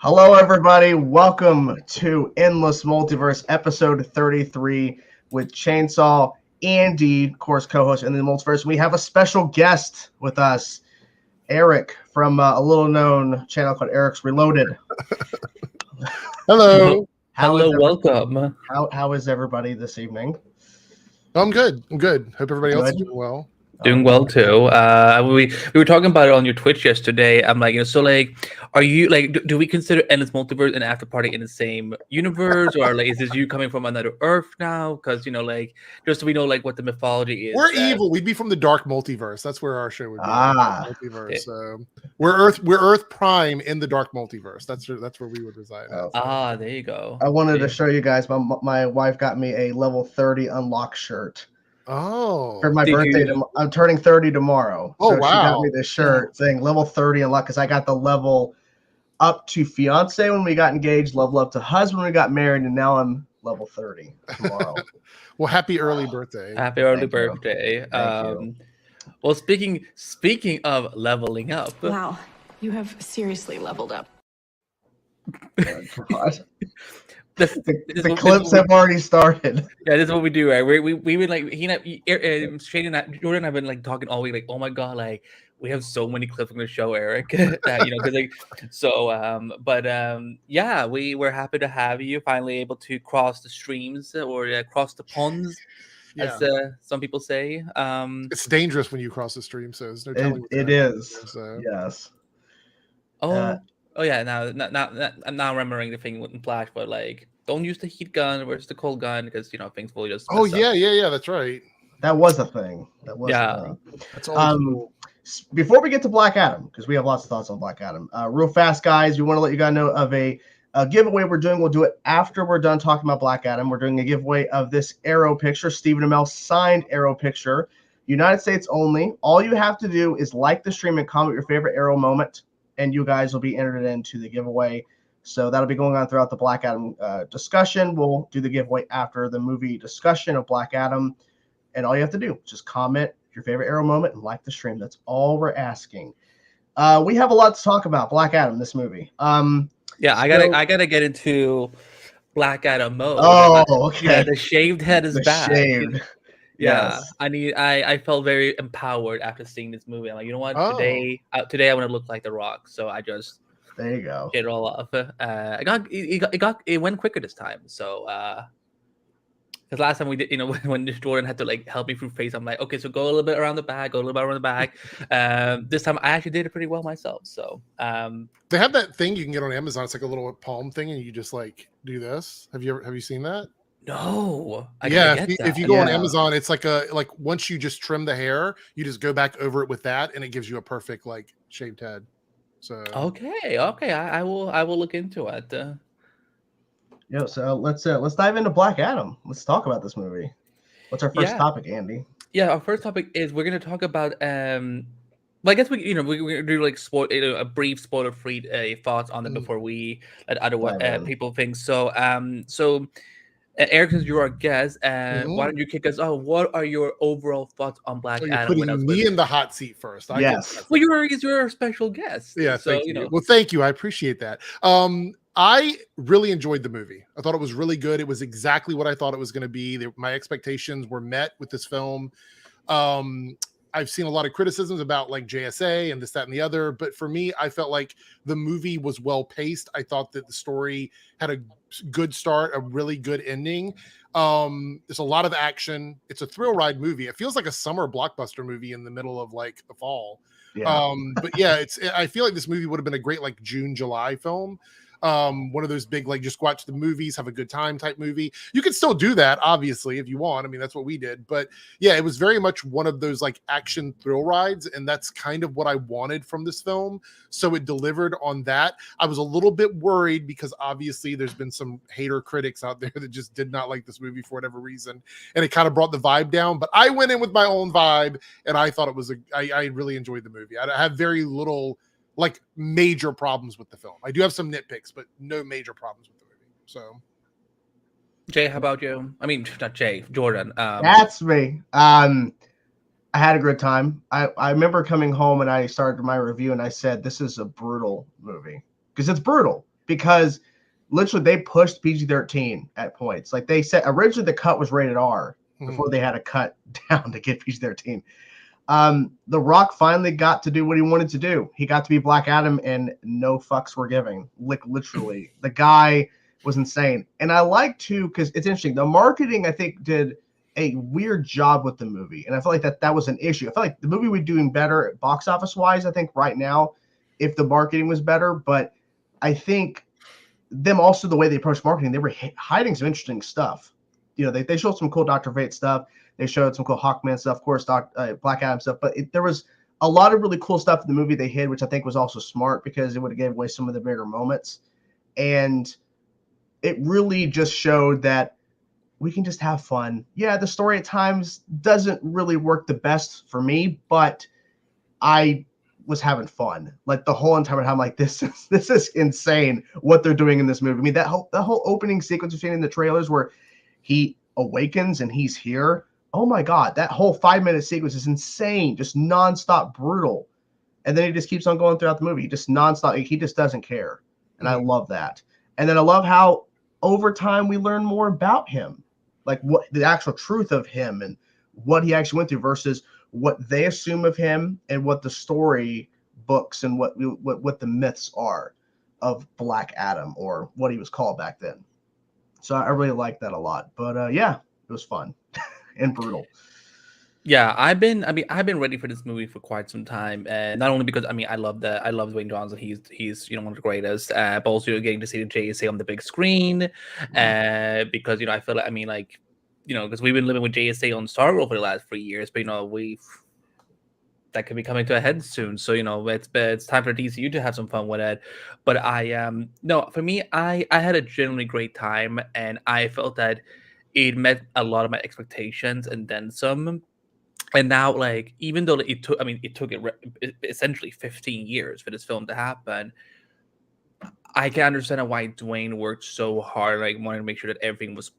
Hello, everybody. Welcome to Endless Multiverse, episode 33, with Chainsaw, Andy, of course, co-host in the Multiverse. We have a special guest with us, Eric, from a little-known channel called Eric's Reloaded. Hello. Hello, welcome. How is everybody this evening? I'm good. Hope everybody else is doing well. Doing well too. We were talking about it on your Twitch yesterday. I'm like, so like, are you like, do we consider Endless Multiverse and After Party in the same universe, or like, is this you coming from another Earth now? Because like, just so we know like what the mythology is. We're evil. We'd be from the dark multiverse. That's where our show would be. Multiverse. Okay. We're Earth Prime in the dark multiverse. That's where we would reside. There you go. I wanted to show you guys. My wife got me a level 30 unlock shirt. Oh, for my birthday. I'm turning 30 tomorrow. Oh, so wow. She got me this shirt saying level 30 unlock because I got the level up to fiance when we got engaged, level up to husband when we got married, and now I'm level 30 tomorrow. Well, happy early birthday. Happy early birthday. Well, speaking of leveling up. Wow, you have seriously leveled up. God. The clips have already started. Yeah, this is what we do, right? We've been like Shane and Jordan have been like talking all week, like, oh my god, like we have so many clips from the show, Eric. Because like yeah, we're happy to have you finally able to cross the streams or cross the ponds, as some people say. It's dangerous when you cross the stream, so there's no telling. It is. Yes. Oh yeah, now I'm now remembering the thing with Flash, but like, don't use the heat gun versus the cold gun because things will just. Oh yeah, that's right. That was a thing. A thing. That's all. Before we get to Black Adam, because we have lots of thoughts on Black Adam, real fast, guys, we want to let you guys know of a giveaway we're doing. We'll do it after we're done talking about Black Adam. We're doing a giveaway of this Arrow picture, Stephen Amell signed Arrow picture, United States only. All you have to do is like the stream and comment your favorite Arrow moment, and you guys will be entered into the giveaway. So that'll be going on throughout the Black Adam discussion. We'll do the giveaway after the movie discussion of Black Adam. And all you have to do is just comment your favorite Arrow moment and like the stream. That's all we're asking. We have a lot to talk about Black Adam, this movie. I gotta get into Black Adam mode. Oh, okay. Yeah, the shaved head is back. Shaved. Yeah, Yes. I felt very empowered after seeing this movie. I'm like, you know what? Today I want to look like The Rock. So I just there you go. get it all off. It went quicker this time. So because last time we did, when Jordan had to like help me through face, I'm like, okay, so go a little bit around the back, this time I actually did it pretty well myself. So they have that thing you can get on Amazon. It's like a little palm thing, and you just like do this. Have you seen that? No. If you go on Amazon, it's like once you just trim the hair, you just go back over it with that, and it gives you a perfect like shaved head. So okay, I will look into it. So let's dive into Black Adam. Let's talk about this movie. What's our first topic, Andy? Yeah, our first topic is we're going to talk about well, I guess we're going to do like a brief spoiler-free thoughts on it before we let other people think. So Eric, since you're our guest, why don't you kick us off? What are your overall thoughts on Black Adam? Putting me in the hot seat first. Yes. Well, you're a special guest. Yeah, so, thank you. Well, thank you. I appreciate that. I really enjoyed the movie. I thought it was really good. It was exactly what I thought it was going to be. My expectations were met with this film. I've seen a lot of criticisms about like JSA and this, that, and the other. But for me, I felt like the movie was well paced. I thought that the story had a good start, a really good ending. There's a lot of action. It's a thrill ride movie. It feels like a summer blockbuster movie in the middle of like the fall. Yeah. But yeah, I feel like this movie would have been a great like June, July film. One of those big, like, just watch the movies, have a good time type movie. You can still do that, obviously, if you want. I mean, that's what we did. But yeah, it was very much one of those like action thrill rides. And that's kind of what I wanted from this film. So it delivered on that. I was a little bit worried because obviously there's been some hater critics out there that just did not like this movie for whatever reason. And it kind of brought the vibe down. But I went in with my own vibe and I thought it was I really enjoyed the movie. I have very little like major problems with the film. I do have some nitpicks, but no major problems with the movie. So, Jay, how about you? I mean, not Jay, Jordan. That's me. I had a good time. I remember coming home and I started my review and I said, this is a brutal movie because it's brutal. because literally they pushed PG-13 at points. Like they said, originally the cut was rated R before they had to cut down to get PG-13. The Rock finally got to do what he wanted to do. He got to be Black Adam, and no fucks were given. Literally, the guy was insane. And I like to, because it's interesting. The marketing, I think, did a weird job with the movie, and I feel like that was an issue. I feel like the movie would be doing better box office wise, I think, right now, if the marketing was better. But I think them also, the way they approached marketing, they were hiding some interesting stuff. They showed some cool Dr. Fate stuff. They showed some cool Hawkman stuff, of course, Black Adam stuff. But there was a lot of really cool stuff in the movie they hid, which I think was also smart because it would have gave away some of the bigger moments. And it really just showed that we can just have fun. Yeah, the story at times doesn't really work the best for me, but I was having fun. Like the whole entire time, like this is insane what they're doing in this movie. I mean, that whole opening sequence we've seen in the trailers where he awakens and he's here. Oh my God, that whole 5-minute sequence is insane, just nonstop brutal. And then he just keeps on going throughout the movie. He just nonstop, he just doesn't care. And I love that. And then I love how over time we learn more about him, like what the actual truth of him and what he actually went through versus what they assume of him and what the story books and what the myths are of Black Adam, or what he was called back then. So I really like that a lot. But yeah, it was fun and brutal. Yeah, I've been ready for this movie for quite some time, and not only because I love Dwayne Johnson, he's one of the greatest, but also getting to see the JSA on the big screen, because I feel like because we've been living with JSA on Star World for the last 3 years, but that could be coming to a head soon. So it's time for DCU to have some fun with it. But for me, I had a genuinely great time, and I felt that it met a lot of my expectations and then some. And now, like, even though it took essentially 15 years for this film to happen, I can understand why Dwayne worked so hard, like wanting to make sure that everything was,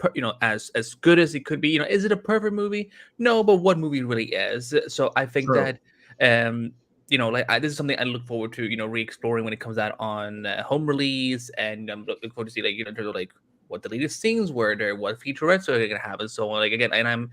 as good as it could be. Is it a perfect movie? No, but what movie really is? So I think that, this is something I look forward to, re-exploring when it comes out on home release, and I'm looking forward to see, in terms of what the latest scenes were there, what featurettes are they gonna have, and so on. And I'm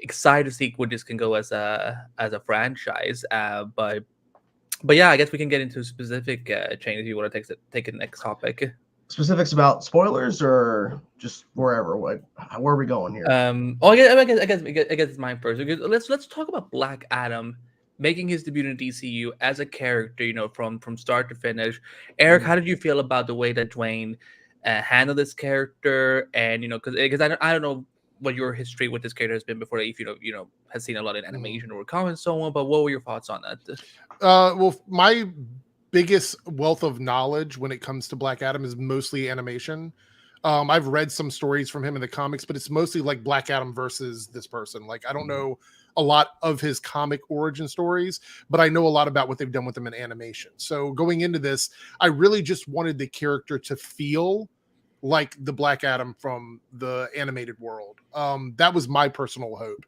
excited to see where this can go as a franchise. But yeah, I guess we can get into specific changes. You want to take the next topic? Specifics about spoilers or just wherever? Where are we going here? I guess it's mine first. Let's talk about Black Adam making his debut in DCU as a character. From start to finish. Eric, how did you feel about the way that Dwayne handled this character? And because I don't know what your history with this character has been before, if has seen a lot in animation or comics and so on, but what were your thoughts on that? Well, my biggest wealth of knowledge when it comes to Black Adam is mostly animation. I've read some stories from him in the comics, but it's mostly like Black Adam versus this person. Like, I don't know a lot of his comic origin stories, but I know a lot about what they've done with him in animation. So going into this, I really just wanted the character to feel like the Black Adam from the animated world. That was my personal hope.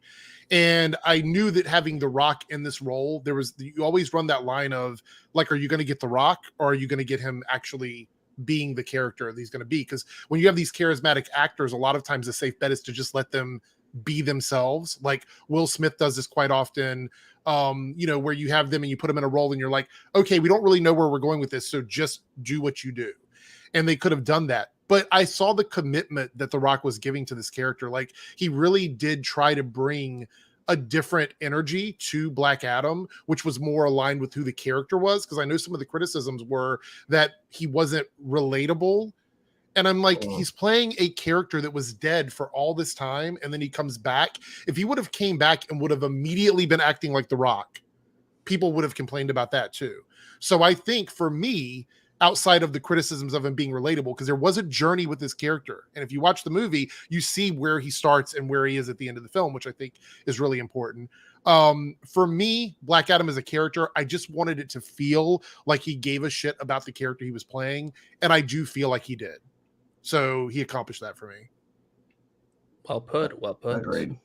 And I knew that having The Rock in this role, you always run that line of, like, are you going to get The Rock, or are you going to get him actually being the character that he's going to be? Because when you have these charismatic actors, a lot of times the safe bet is to just let them be themselves. Like Will Smith does this quite often, where you have them and you put them in a role and you're like, okay, we don't really know where we're going with this, so just do what you do. And they could have done that. But I saw the commitment that The Rock was giving to this character. Like, he really did try to bring a different energy to Black Adam, which was more aligned with who the character was. Because I know some of the criticisms were that he wasn't relatable. And I'm like, he's playing a character that was dead for all this time, and then he comes back. If he would have came back and would have immediately been acting like The Rock, people would have complained about that too. So I think for me, outside of the criticisms of him being relatable, because there was a journey with this character. And if you watch the movie, you see where he starts and where he is at the end of the film, which I think is really important. For me, Black Adam as a character, I just wanted it to feel like he gave a shit about the character he was playing. And I do feel like he did. So he accomplished that for me. Well put. Agreed.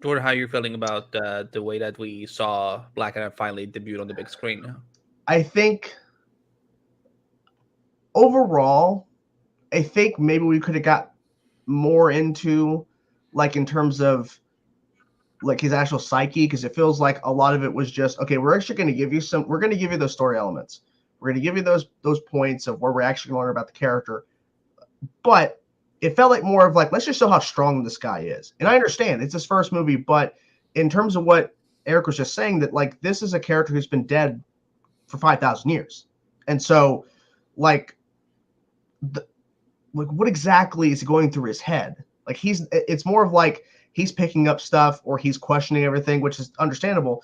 Jordan, how are you feeling about the way that we saw Black Adam finally debut on the big screen? I think overall, I think maybe we could have got more into, like, in terms of like his actual psyche, because it feels like a lot of it was just, okay, we're actually going to give you we're going to give you those story elements. We're going to give you those points of where we're actually going to learn about the character. But it felt like more of like, let's just show how strong this guy is. And I understand it's his first movie, but in terms of what Eric was just saying, that like this is a character who's been dead for 5,000 years. And so like, what exactly is going through his head? Like it's more of like he's picking up stuff or he's questioning everything, which is understandable.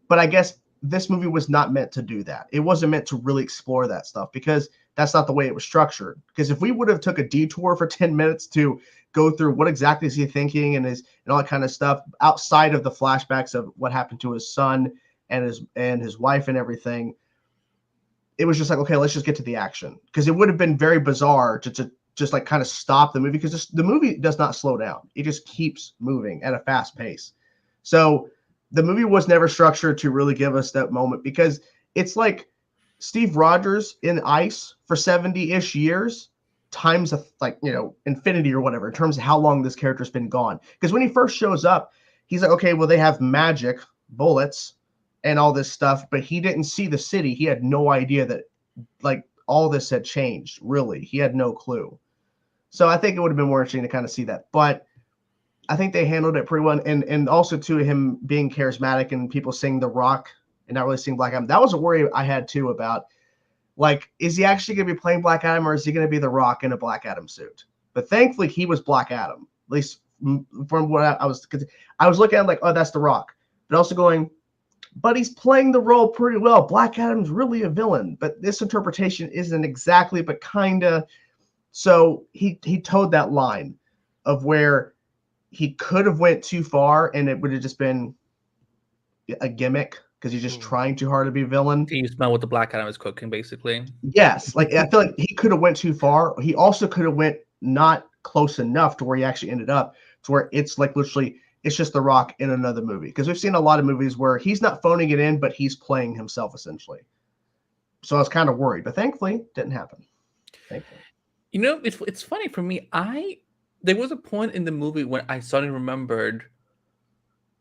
But I guess this movie was not meant to do that. It wasn't meant to really explore that stuff because that's not the way it was structured. Because if we would have took a detour for 10 minutes to go through what exactly is he thinking and all that kind of stuff outside of the flashbacks of what happened to his son and his wife and everything, it was just like, okay, let's just get to the action. Because it would have been very bizarre to just like kind of stop the movie, because the movie does not slow down. It just keeps moving at a fast pace. So the movie was never structured to really give us that moment, because it's like Steve Rogers in ice for 70-ish years times like, infinity or whatever, in terms of how long this character's been gone. Because when he first shows up, he's like, okay, well, they have magic bullets and all this stuff, but he didn't see the city. He had no idea that like all this had changed. Really, he had no clue. So I think it would have been more interesting to kind of see that. But I think they handled it pretty well. And also, to him being charismatic and people seeing The Rock and not really seeing Black Adam. That was a worry I had, too, about, like, is he actually going to be playing Black Adam, or is he going to be The Rock in a Black Adam suit? But thankfully, he was Black Adam, at least from what I was looking at, like, oh, that's The Rock. But also going, but he's playing the role pretty well. Black Adam's really a villain. But this interpretation isn't exactly, but kind of. So he towed that line of where he could have went too far and it would have just been a gimmick because he's just trying too hard to be a villain. You smell what the Black Adam is cooking, basically. Yes. Like, I feel like he could have went too far. He also could have went not close enough to where he actually ended up, to where it's like literally it's just The Rock in another movie. Because we've seen a lot of movies where he's not phoning it in, but he's playing himself essentially. So I was kind of worried, but thankfully didn't happen. Thankfully. It's funny for me. There was a point in the movie when I suddenly remembered,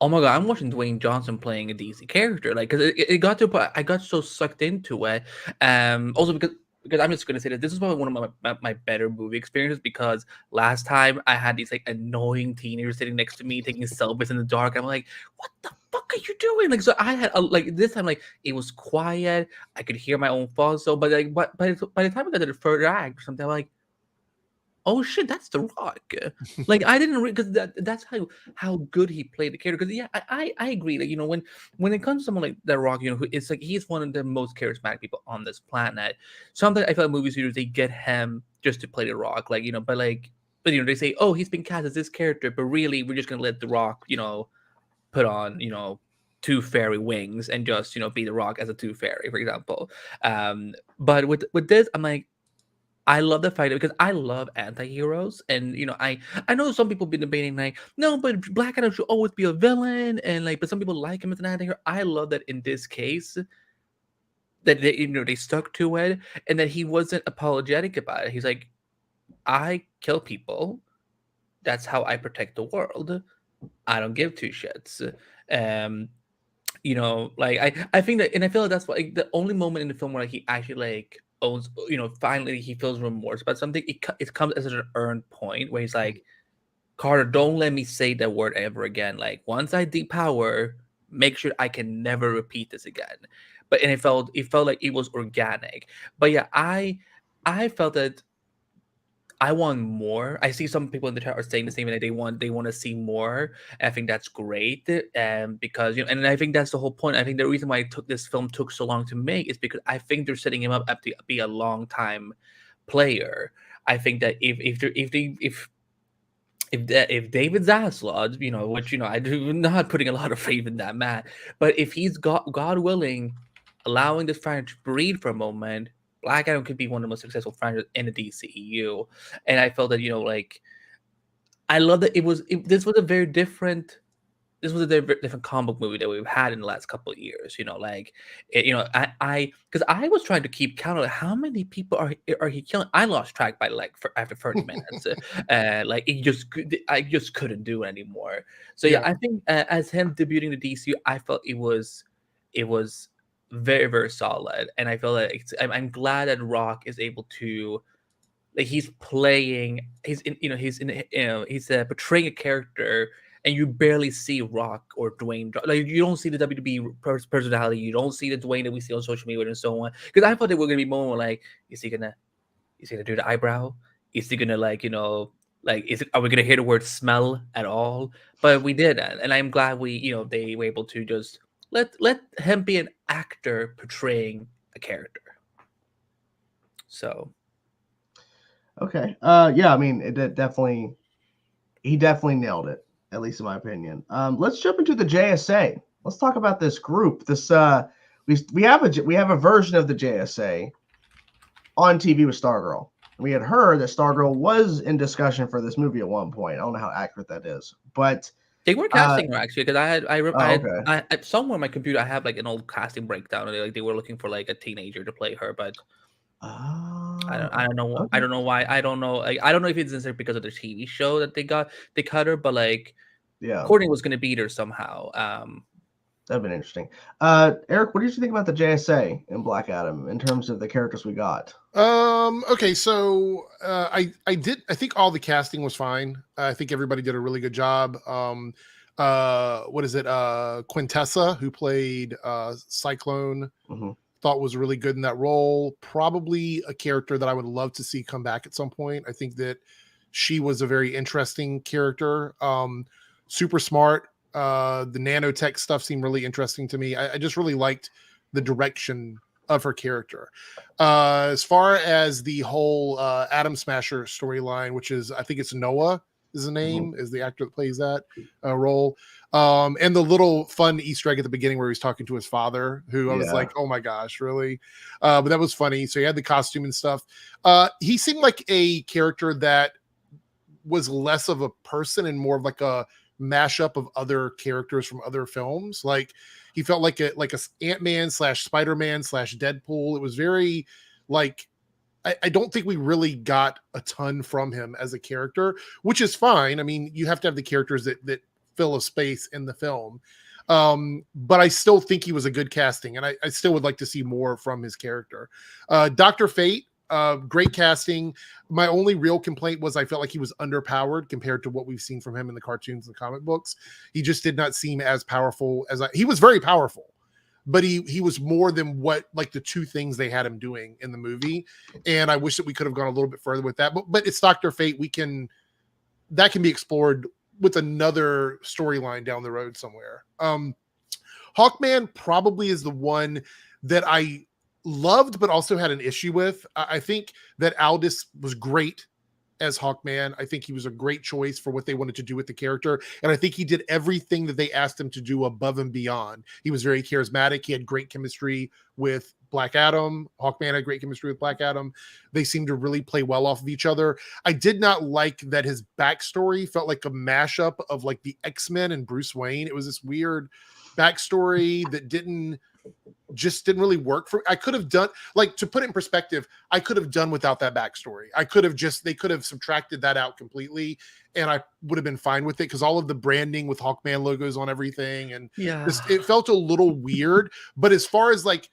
oh my god, I'm watching Dwayne Johnson playing a DC character. Like, because it got to a point, I got so sucked into it. Also because I'm just gonna say that this is probably one of my better movie experiences, because last time I had these like annoying teenagers sitting next to me taking selfies in the dark. I'm like, what the fuck are you doing? Like, so I had this time, like, it was quiet. I could hear my own thoughts. So, but like, by the time I got to the third act or something, I'm like, oh shit, that's The Rock. Like, I didn't because that's how good he played the character. Because yeah, I agree. Like, when it comes to someone like The Rock, who it's like he's one of the most charismatic people on this planet. Sometimes I feel like movie studios, they get him just to play The Rock, like, but they say, oh, he's been cast as this character, but really we're just gonna let The Rock, put on, two fairy wings and just be The Rock as a two fairy, for example. But with this, I'm like, I love the fact, because I love anti-heroes, and I know some people been debating like, no, but Black Adam should always be a villain, and like, but some people like him as an anti-hero. I love that in this case that they stuck to it, and that he wasn't apologetic about it. He's like, I kill people. That's how I protect the world. I don't give two shits. Like, I think that, and I feel like that's like the only moment in the film where he actually like owns, finally he feels remorse about something. It comes as an earned point where he's like, Carter, don't let me say that word ever again. Like, once I depower, make sure I can never repeat this again. But it felt like it was organic. But yeah, I felt that I want more. I see some people in the chat are saying the same, and they want to see more. I think that's great, because and I think that's the whole point. I think the reason why this film took so long to make is because I think they're setting him up to be a long time player. I think that if David Zaslav, which I do not putting a lot of faith in that man, but if he's God willing, allowing this franchise to breathe for a moment, Black Adam could be one of the most successful franchises in the DCEU. And I felt that, like, I love that this was a very different this was a different comic book movie that we've had in the last couple of years. Like because I was trying to keep count of how many people are he killing. I lost track by after 30 minutes. I just couldn't do it anymore. So yeah, I think as him debuting the DCU, I felt it was very, very solid, and I feel like I'm glad that Rock is able to. Like he's portraying a character, and you barely see Rock or Dwayne. Like you don't see the WWE personality, you don't see the Dwayne that we see on social media and so on. Because I thought they were gonna be more like, is he gonna do the eyebrow? Is he gonna are we gonna hear the word smell at all? But we did, and I'm glad they were able to just let him be an actor portraying a character. So. Okay. Yeah, I mean, he definitely nailed it, at least in my opinion. Let's jump into the JSA. Let's talk about this group. This we have a version of the JSA on TV with Stargirl. We had heard that Stargirl was in discussion for this movie at one point. I don't know how accurate that is, but they were casting her actually, because I somewhere on my computer I have like an old casting breakdown, and they were looking for like a teenager to play her, but. I don't know. Okay. I don't know why. I don't know. I don't know if it's necessarily because of the TV show that they cut her, but Courtney was going to beat her somehow. That'd been interesting. Eric, what did you think about the JSA in Black Adam in terms of the characters we got? Okay, so I think all the casting was fine. I think everybody did a really good job. What is it? Quintessa, who played Cyclone. Mm-hmm. Thought was really good in that role. Probably a character that I would love to see come back at some point. I think that she was a very interesting character. Super smart. The nanotech stuff seemed really interesting to me. I just really liked the direction of her character. As far as the whole Atom Smasher storyline, which is, I think it's Noah is the name, is the actor that plays that role. And the little fun Easter egg at the beginning where he was talking to his father, who I was like, oh my gosh, really? But that was funny. So he had the costume and stuff. He seemed like a character that was less of a person and more of like a mashup of other characters from other films. Like he felt like a Ant-Man / Spider-Man / Deadpool. It was very like, I don't think we really got a ton from him as a character, which is fine. I mean, you have to have the characters that fill a space in the film. But I still think he was a good casting, and I still would like to see more from his character. Dr. Fate, great casting. My only real complaint was I felt like he was underpowered compared to what we've seen from him in the cartoons and comic books. He just did not seem as powerful as he was very powerful, but he was more than what like the two things they had him doing in the movie. And I wish that we could have gone a little bit further with that, but it's Dr. Fate. That can be explored with another storyline down the road somewhere. Hawkman probably is the one that I loved, but also had an issue with. I think that Aldis was great as Hawkman. I think he was a great choice for what they wanted to do with the character. And I think he did everything that they asked him to do above and beyond. He was very charismatic. He had great chemistry with Black Adam. Hawkman had great chemistry with Black Adam. They seemed to really play well off of each other. I did not like that his backstory felt like a mashup of like the X-Men and Bruce Wayne. It was this weird backstory that didn't really work for. I could have done, like, to put it in perspective, I could have done without that backstory. They could have subtracted that out completely, and I would have been fine with it, because all of the branding with Hawkman logos on everything, and it felt a little weird. But as far as like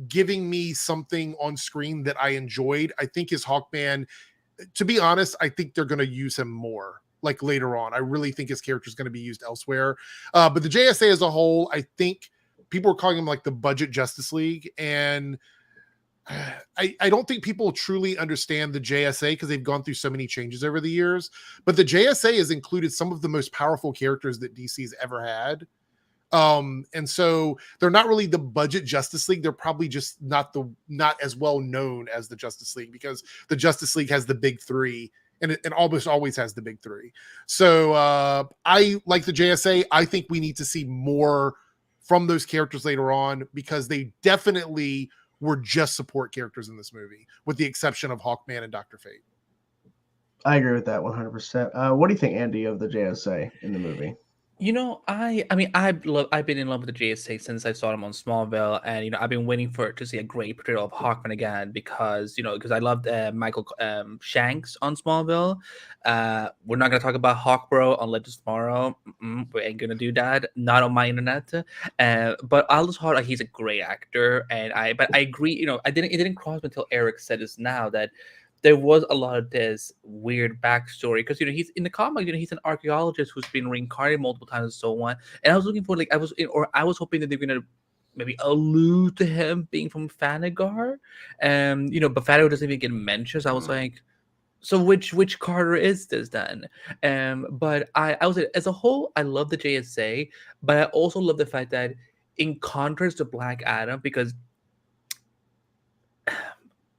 giving me something on screen that I enjoyed, I think his Hawkman, to be honest, I think they're going to use him more like later on. I really think his character is going to be used elsewhere. But the JSA as a whole, I think people were calling him like the budget Justice League. And I don't think people truly understand the JSA because they've gone through so many changes over the years. But the JSA has included some of the most powerful characters that DC's ever had. And so they're not really the budget Justice League. They're probably just not as well known as the Justice League, because the Justice League has the big three, and it almost always has the big three. So I like the JSA. I think we need to see more from those characters later on, because they definitely were just support characters in this movie, with the exception of Hawkman and Dr. Fate. I agree with that 100%. What do you think, Andy, of the JSA in the movie? I've been in love with the JSA since I saw him on Smallville, and I've been waiting to see a great portrayal of Hawkman again because I loved Michael Shanks on Smallville. We're not gonna talk about Hawkbro on Legends tomorrow. We ain't gonna do that. Not on my internet. But Aldous Hodge, he's a great actor, but I agree. It didn't cross me until Eric said this now that there was a lot of this weird backstory because he's in the comic. He's an archaeologist who's been reincarnated multiple times and so on. And I was looking for I was hoping that they were gonna maybe allude to him being from Thanagar, but Thanagar doesn't even get mentioned. So I was like, so which Carter is this then? But I was as a whole, I love the JSA, but I also love the fact that in contrast to Black Adam, because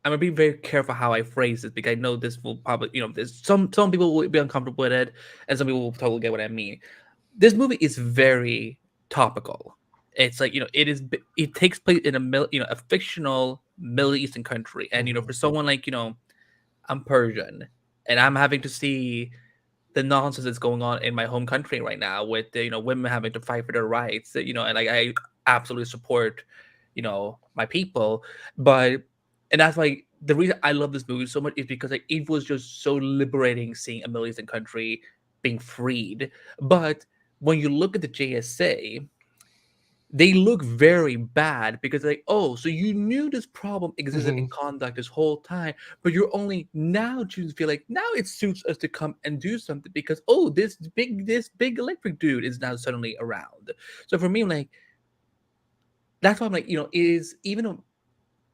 I'm gonna be very careful how I phrase this because I know this will probably, there's some people will be uncomfortable with it, and some people will totally get what I mean. This movie is very topical. It's like it takes place in a fictional Middle Eastern country, and for someone like I'm Persian, and I'm having to see the nonsense that's going on in my home country right now with women having to fight for their rights. And like I absolutely support my people, but. And that's why the reason I love this movie so much is because it was just so liberating seeing a Middle Eastern country being freed. But when you look at the JSA, they look very bad because so you knew this problem existed in conduct this whole time, but you're only now choosing to feel like now it suits us to come and do something because this big electric dude is now suddenly around. So for me, I'm like, that's why I'm like, is even though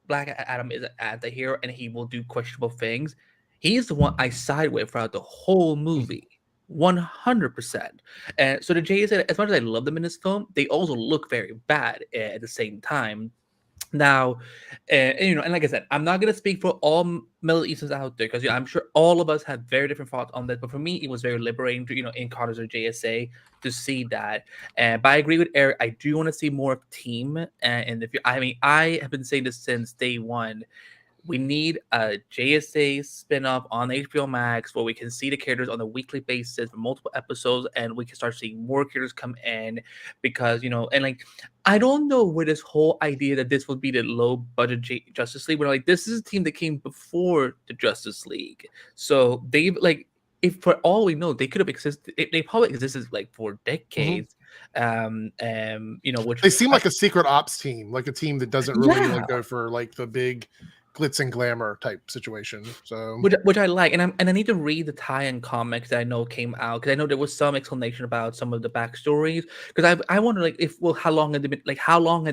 Black Adam is an anti-hero and he will do questionable things, he's the one I side with throughout the whole movie, 100%. And so the JSA, as much as I love them in this film, they also look very bad at the same time. Now, and like I said, I'm not gonna speak for all Middle Easterns out there because I'm sure all of us have very different thoughts on this. But for me, it was very liberating to in Carter's or JSA to see that. But I agree with Eric. I do want to see more of team. And I have been saying this since day one. We need a JSA spinoff on HBO Max where we can see the characters on a weekly basis for multiple episodes, and we can start seeing more characters come in because and like I don't know where this whole idea that this would be the low budget Justice League. We're like, this is a team that came before the Justice League, so they if for all we know, they could have existed. They probably existed like for decades. Which they seem like a secret ops team, like a team that doesn't really go for like the big glitz and glamour type situation. So which I like, and I need to read the tie-in comics that I know came out because I know there was some explanation about some of the backstories because I wonder like how long had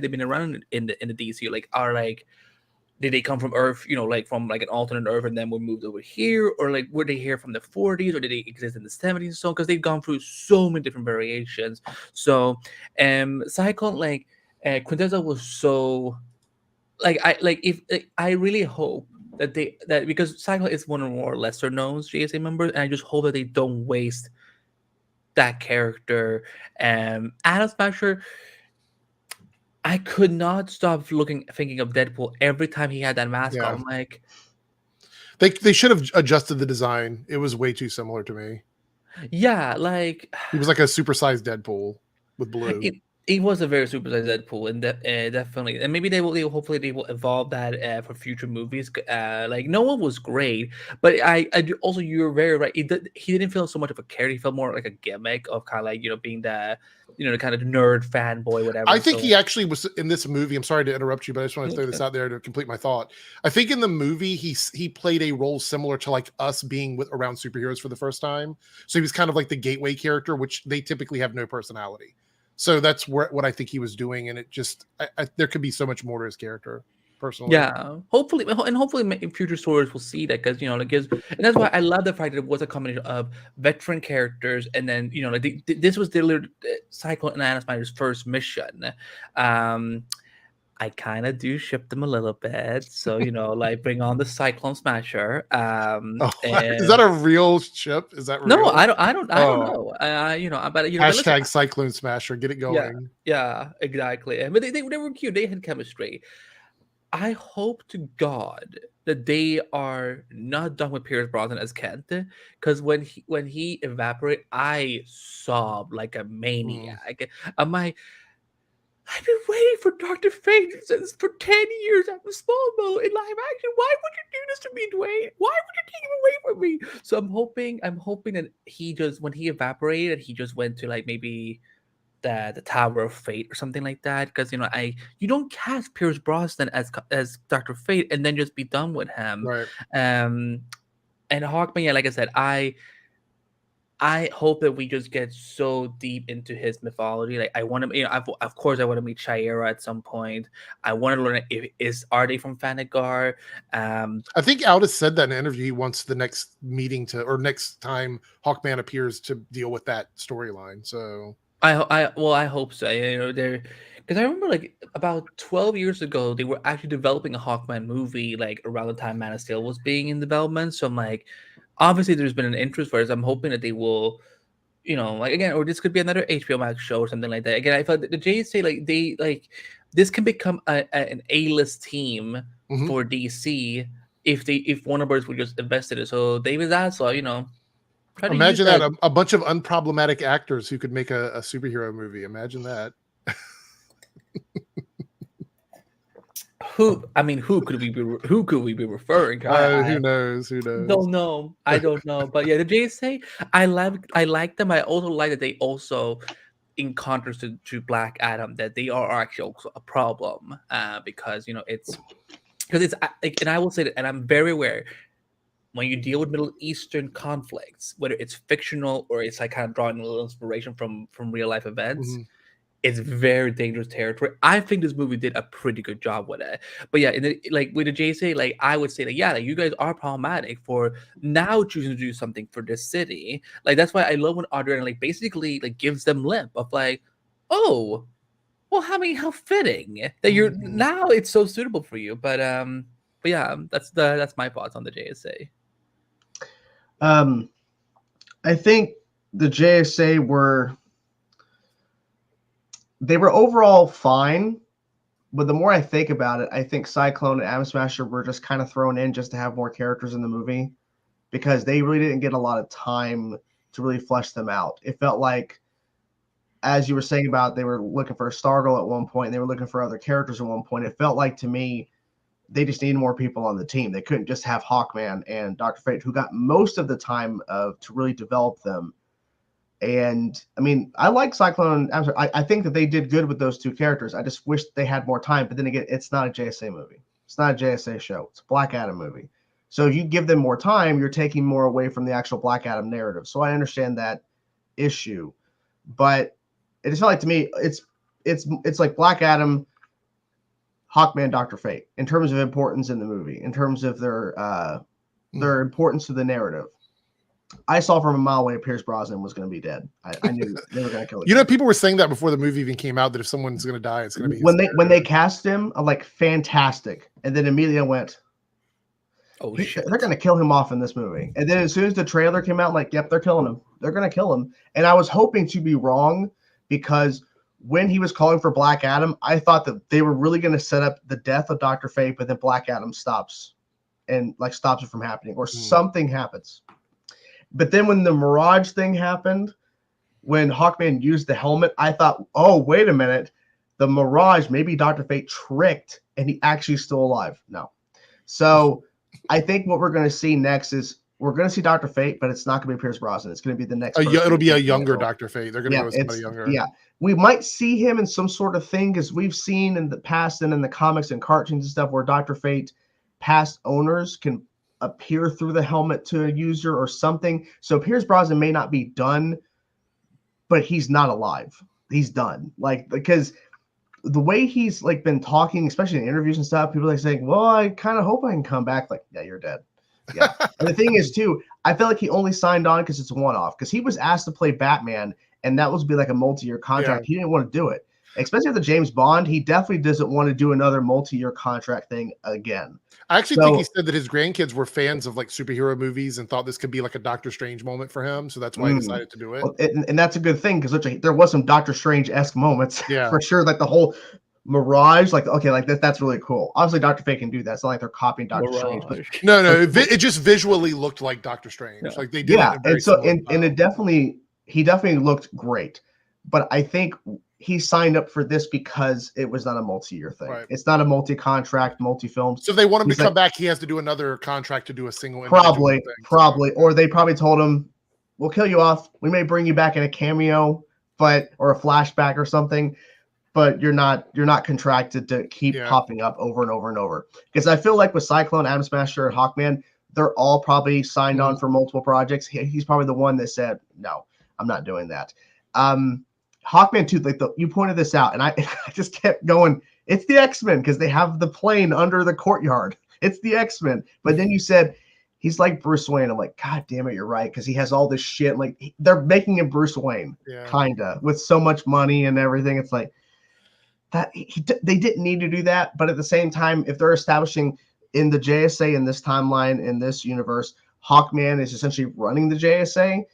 they been around in the DC, did they come from Earth, like from like an alternate Earth and then were moved over here, or like were they here from the 40s, or did they exist in the 70s? So because they've gone through so many different variations. So Cyclone, Quintessa was so I really hope that because Cyclone is one of the more lesser known JSA members, and I just hope that they don't waste that character. Adam Smasher, I could not stop thinking of Deadpool every time he had that mask on. I'm like, they should have adjusted the design. It was way too similar to me. Yeah, like he was like a supersized Deadpool with blue. It was a very supersized Deadpool, and definitely, and maybe they will evolve that for future movies. Like Noah was great, but I also, you're very right. He didn't feel so much of a character. He felt more like a gimmick of kind of like being the the kind of nerd fanboy, whatever. I think he actually was in this movie. I'm sorry to interrupt you, but I just want to throw this out there to complete my thought. I think in the movie he played a role similar to like us being around superheroes for the first time. So he was kind of like the gateway character, which they typically have no personality. So that's what I think he was doing, and it just there could be so much more to his character, personally. Yeah, hopefully in future stories we'll see that because and that's why I love the fact that it was a combination of veteran characters, and then this was Cyclone and Adam Smasher's first mission. I kind of do ship them a little bit, so like bring on the Cyclone Smasher. Is that a real ship? Is that real? No, I don't know. But hashtag Cyclone Smasher, get it going. Yeah, exactly. But they were cute. They had chemistry. I hope to God that they are not done with Pierce Brosnan as Kent, because when he evaporated, I sobbed like a maniac. I'm like, I've been waiting for Dr. Fate since for 10 years after Smallville in live action. Why would you do this to me, Dwayne? Why would you take him away from me? So I'm hoping that he just, when he evaporated, he just went to like maybe the Tower of Fate or something like that. Because you don't cast Pierce Brosnan as Dr. Fate and then just be done with him. Right. And Hawkman, yeah, like I said, I hope that we just get so deep into his mythology. Like I want to, of course, I want to meet Shaira at some point. I want to learn are they from Thanagar? I think Aldous said that in an interview. He wants the next meeting or next time Hawkman appears to deal with that storyline. So I hope so. Because I remember like about 12 years ago, they were actually developing a Hawkman movie like around the time Man of Steel was being in development. So I'm like, obviously there's been an interest for it. I'm hoping that they will, like again, or this could be another HBO Max show or something like that. Again, I felt that the JSA this can become an A-list team for DC if Warner Bros. Would just invest in it. So David Zaslav, imagine that a bunch of unproblematic actors who could make a superhero movie. Imagine that. Who could we be referring to? Who knows? Don't know. I don't know. But yeah, the JSA, I like them. I also like that they also, in contrast to Black Adam, that they are actually also a problem. Because it's and I will say that, and I'm very aware, when you deal with Middle Eastern conflicts, whether it's fictional or it's like kind of drawing a little inspiration from real life events, it's very dangerous territory. I think this movie did a pretty good job with it. But yeah, with the JSA, I would say that you guys are problematic for now choosing to do something for this city. That's why I love when Adriana basically gives them lip of oh, well, how fitting that you're now it's so suitable for you. But yeah, that's my thoughts on the JSA. I think the JSA were overall fine, but the more I think about it, I think Cyclone and Atom Smasher were just kind of thrown in just to have more characters in the movie because they really didn't get a lot of time to really flesh them out. It felt like, as you were saying about, they were looking for a Stargirl at one point, and they were looking for other characters at one point. It felt like to me they just needed more people on the team. They couldn't just have Hawkman and Dr. Fate, who got most of the time to really develop them. And I mean, I like Cyclone. I think that they did good with those two characters. I just wish they had more time. But then again, it's not a JSA movie. It's not a JSA show. It's a Black Adam movie. So if you give them more time, you're taking more away from the actual Black Adam narrative. So I understand that issue. But it just felt like to me, it's like Black Adam, Hawkman, Dr. Fate in terms of importance in the movie, in terms of their importance to the narrative. I saw from a mile away Pierce Brosnan was going to be dead. I knew they were going to kill him. People were saying that before the movie even came out, that if someone's going to die, it's going to be when they cast him. I'm like, fantastic, and then immediately I went, oh shit, they're going to kill him off in this movie. And then as soon as the trailer came out, I'm like, yep, they're killing him. They're going to kill him. And I was hoping to be wrong because when he was calling for Black Adam, I thought that they were really going to set up the death of Dr. Fate, but then Black Adam stops it from happening, or something happens. But then when the Mirage thing happened, when Hawkman used the helmet, I thought, oh, wait a minute. The Mirage, maybe Dr. Fate tricked and he actually is still alive. No. So I think what we're going to see next is we're going to see Dr. Fate, but it's not going to be Pierce Brosnan. It's going to be the next. It'll be a younger Dr. Fate. They're going to go with somebody younger. Yeah. We might see him in some sort of thing because we've seen in the past and in the comics and cartoons and stuff where Dr. Fate past owners can appear through the helmet to a user or something. So Pierce Brosnan may not be done, but he's not alive. He's done. Because the way he's been talking, especially in interviews and stuff, people are saying, well, I kind of hope I can come back. Yeah, you're dead. Yeah. And the thing is too, I feel like he only signed on because it's a one-off, because he was asked to play Batman and that was be like a multi-year contract. Yeah. He didn't want to do it. Especially with the James Bond, he definitely doesn't want to do another multi-year contract thing again. I actually think he said that his grandkids were fans of superhero movies and thought this could be like a Doctor Strange moment for him. So that's why he decided to do it. And that's a good thing because there was some Doctor Strange-esque moments for sure. Like the whole Mirage, like okay, like that's really cool. Obviously, Doctor Fate can do that. It's not like they're copying Doctor Strange, but no, it just visually looked like Doctor Strange. Yeah. Like they did. Yeah, it in a very and so similar and it he definitely looked great. But I think he signed up for this because it was not a multi-year thing. Right. It's not a multi-contract, multi-films. So if they want him to He's come back, he has to do another contract to do a single. Probably, thing. or they probably told him, "We'll kill you off. We may bring you back in a cameo, or a flashback or something, but you're not contracted to keep popping up over and over and over." Because I feel like with Cyclone, Atom Smasher, and Hawkman, they're all probably signed on for multiple projects. He's probably the one that said, "No, I'm not doing that." Hawkman too, like you pointed this out, and I just kept going. It's the X-Men because they have the plane under the courtyard. It's the X-Men. But then you said he's like Bruce Wayne. I'm like, God damn it, you're right, because he has all this shit. Like they're making him Bruce Wayne, kinda, with so much money and everything. It's like that they didn't need to do that. But at the same time, if they're establishing in the JSA in this timeline in this universe, Hawkman is essentially running the JSA.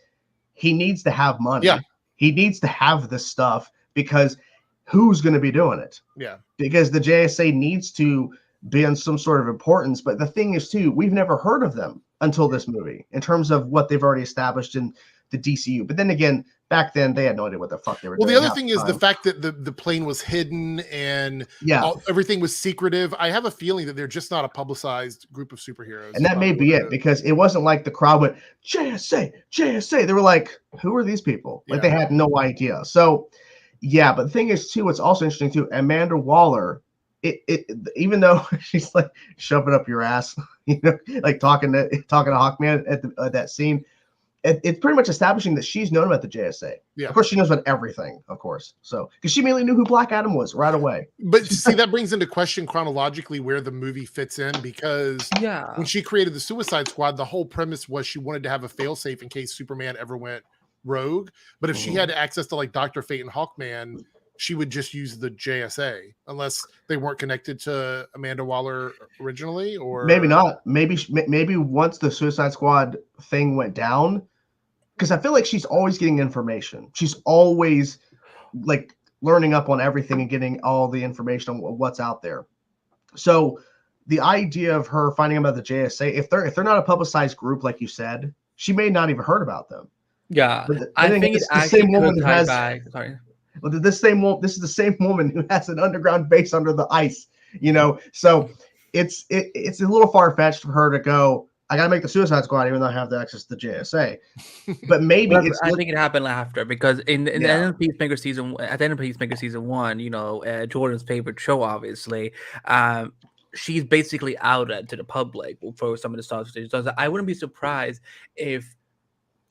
He needs to have money. Yeah. He needs to have this stuff because who's going to be doing it? Yeah. Because the JSA needs to be on some sort of importance. But the thing is, too, we've never heard of them until this movie in terms of what they've already established in the DCU. But then again, back then they had no idea what the fuck they were doing. Well, the other thing is the fact that the plane was hidden and everything was secretive. I have a feeling that they're just not a publicized group of superheroes. And that may be it, because it wasn't like the crowd went, JSA, JSA. They were like, who are these people? Like they had no idea. So, yeah, but the thing is, too, what's also interesting, too, Amanda Waller, even though she's like shoving up your ass, like talking to Hawkman at that scene, it's pretty much establishing that she's known about the JSA. Yeah. Of course, she knows about everything, of course. So, because she immediately knew who Black Adam was right away. But see, that brings into question chronologically where the movie fits in, because when she created the Suicide Squad, the whole premise was she wanted to have a failsafe in case Superman ever went rogue. But if she had access to like Dr. Fate and Hawkman, she would just use the JSA unless they weren't connected to Amanda Waller originally, or maybe not. Maybe once the Suicide Squad thing went down, because I feel like she's always getting information. She's always like learning up on everything and getting all the information on what's out there. So the idea of her finding out about the JSA, if they're not a publicized group, like you said, she may not even heard about them. Yeah, I think it's the same woman who has. Sorry. Well, this is the same woman who has an underground base under the ice, So it's a little far fetched for her to go, I gotta make the Suicide Squad even though I have the access to the JSA. But maybe I think it happened after, because in the end of Peacemaker season, at the end of Peacemaker season 1, Jordan's favorite show, obviously, she's basically outed to the public for some of the stuff. So I wouldn't be surprised if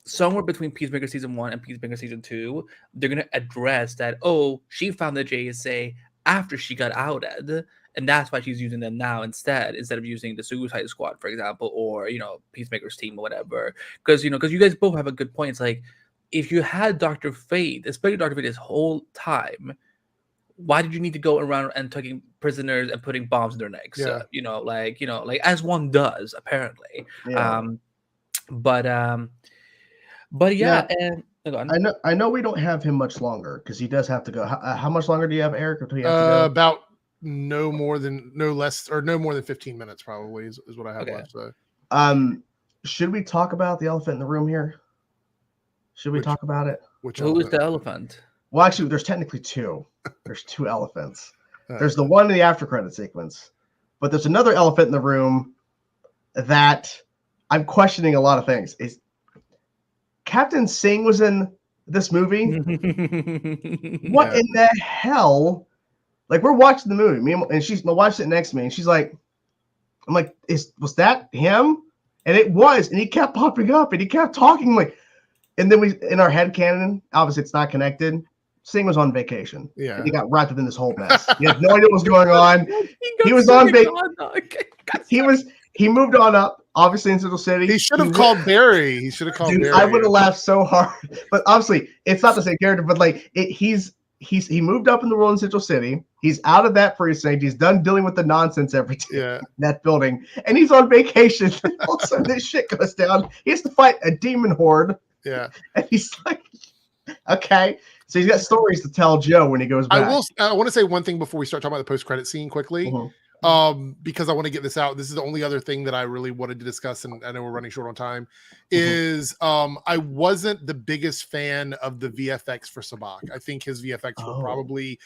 somewhere between Peacemaker season 1 and Peacemaker season 2, they're gonna address that. Oh, she found the JSA after she got outed, and that's why she's using them now instead of using the Suicide Squad, for example, or Peacemaker's team or whatever. Because you guys both have a good point. It's like, if you had Dr. Fate, especially Dr. Fate, this whole time, why did you need to go around and taking prisoners and putting bombs in their necks? Yeah. Like as one does apparently. Yeah. But yeah, I know we don't have him much longer because he does have to go. How much longer do you have, Eric? Until you have to go? About no more than 15 minutes, probably is what I have left. So. Should we talk about the elephant in the room here? Should we talk about it? Who is the elephant? Well, actually, there's technically two. There's two elephants. There's the one in the after credit sequence, but there's another elephant in the room that I'm questioning a lot of things. Is Captain Singh was in this movie? What in the hell? Like, we're watching the movie, and she's watching it next to me, and she's like, I'm like, was that him? And it was, and he kept popping up, and he kept talking, like, and then we, in our head canon, obviously it's not connected. Singh was on vacation. Yeah. And he got wrapped up in this whole mess. He had no idea what was going on. He was on vacation. He moved on up, obviously, in Central City. He should have called Barry. He should have called Barry. I would have laughed so hard. But obviously, it's not the same character. But like, he moved up in the world in Central City. He's out of that precinct. He's done dealing with the nonsense every day in that building, and he's on vacation. All of a sudden, this shit goes down. He has to fight a demon horde. Yeah, and he's like, okay. So he's got stories to tell Joe when he goes back. I want to say one thing before we start talking about the post-credit scene quickly. Because I want to get this out. This is the only other thing that I really wanted to discuss, and I know we're running short on time, is I wasn't the biggest fan of the VFX for Sabak. I think his VFX were probably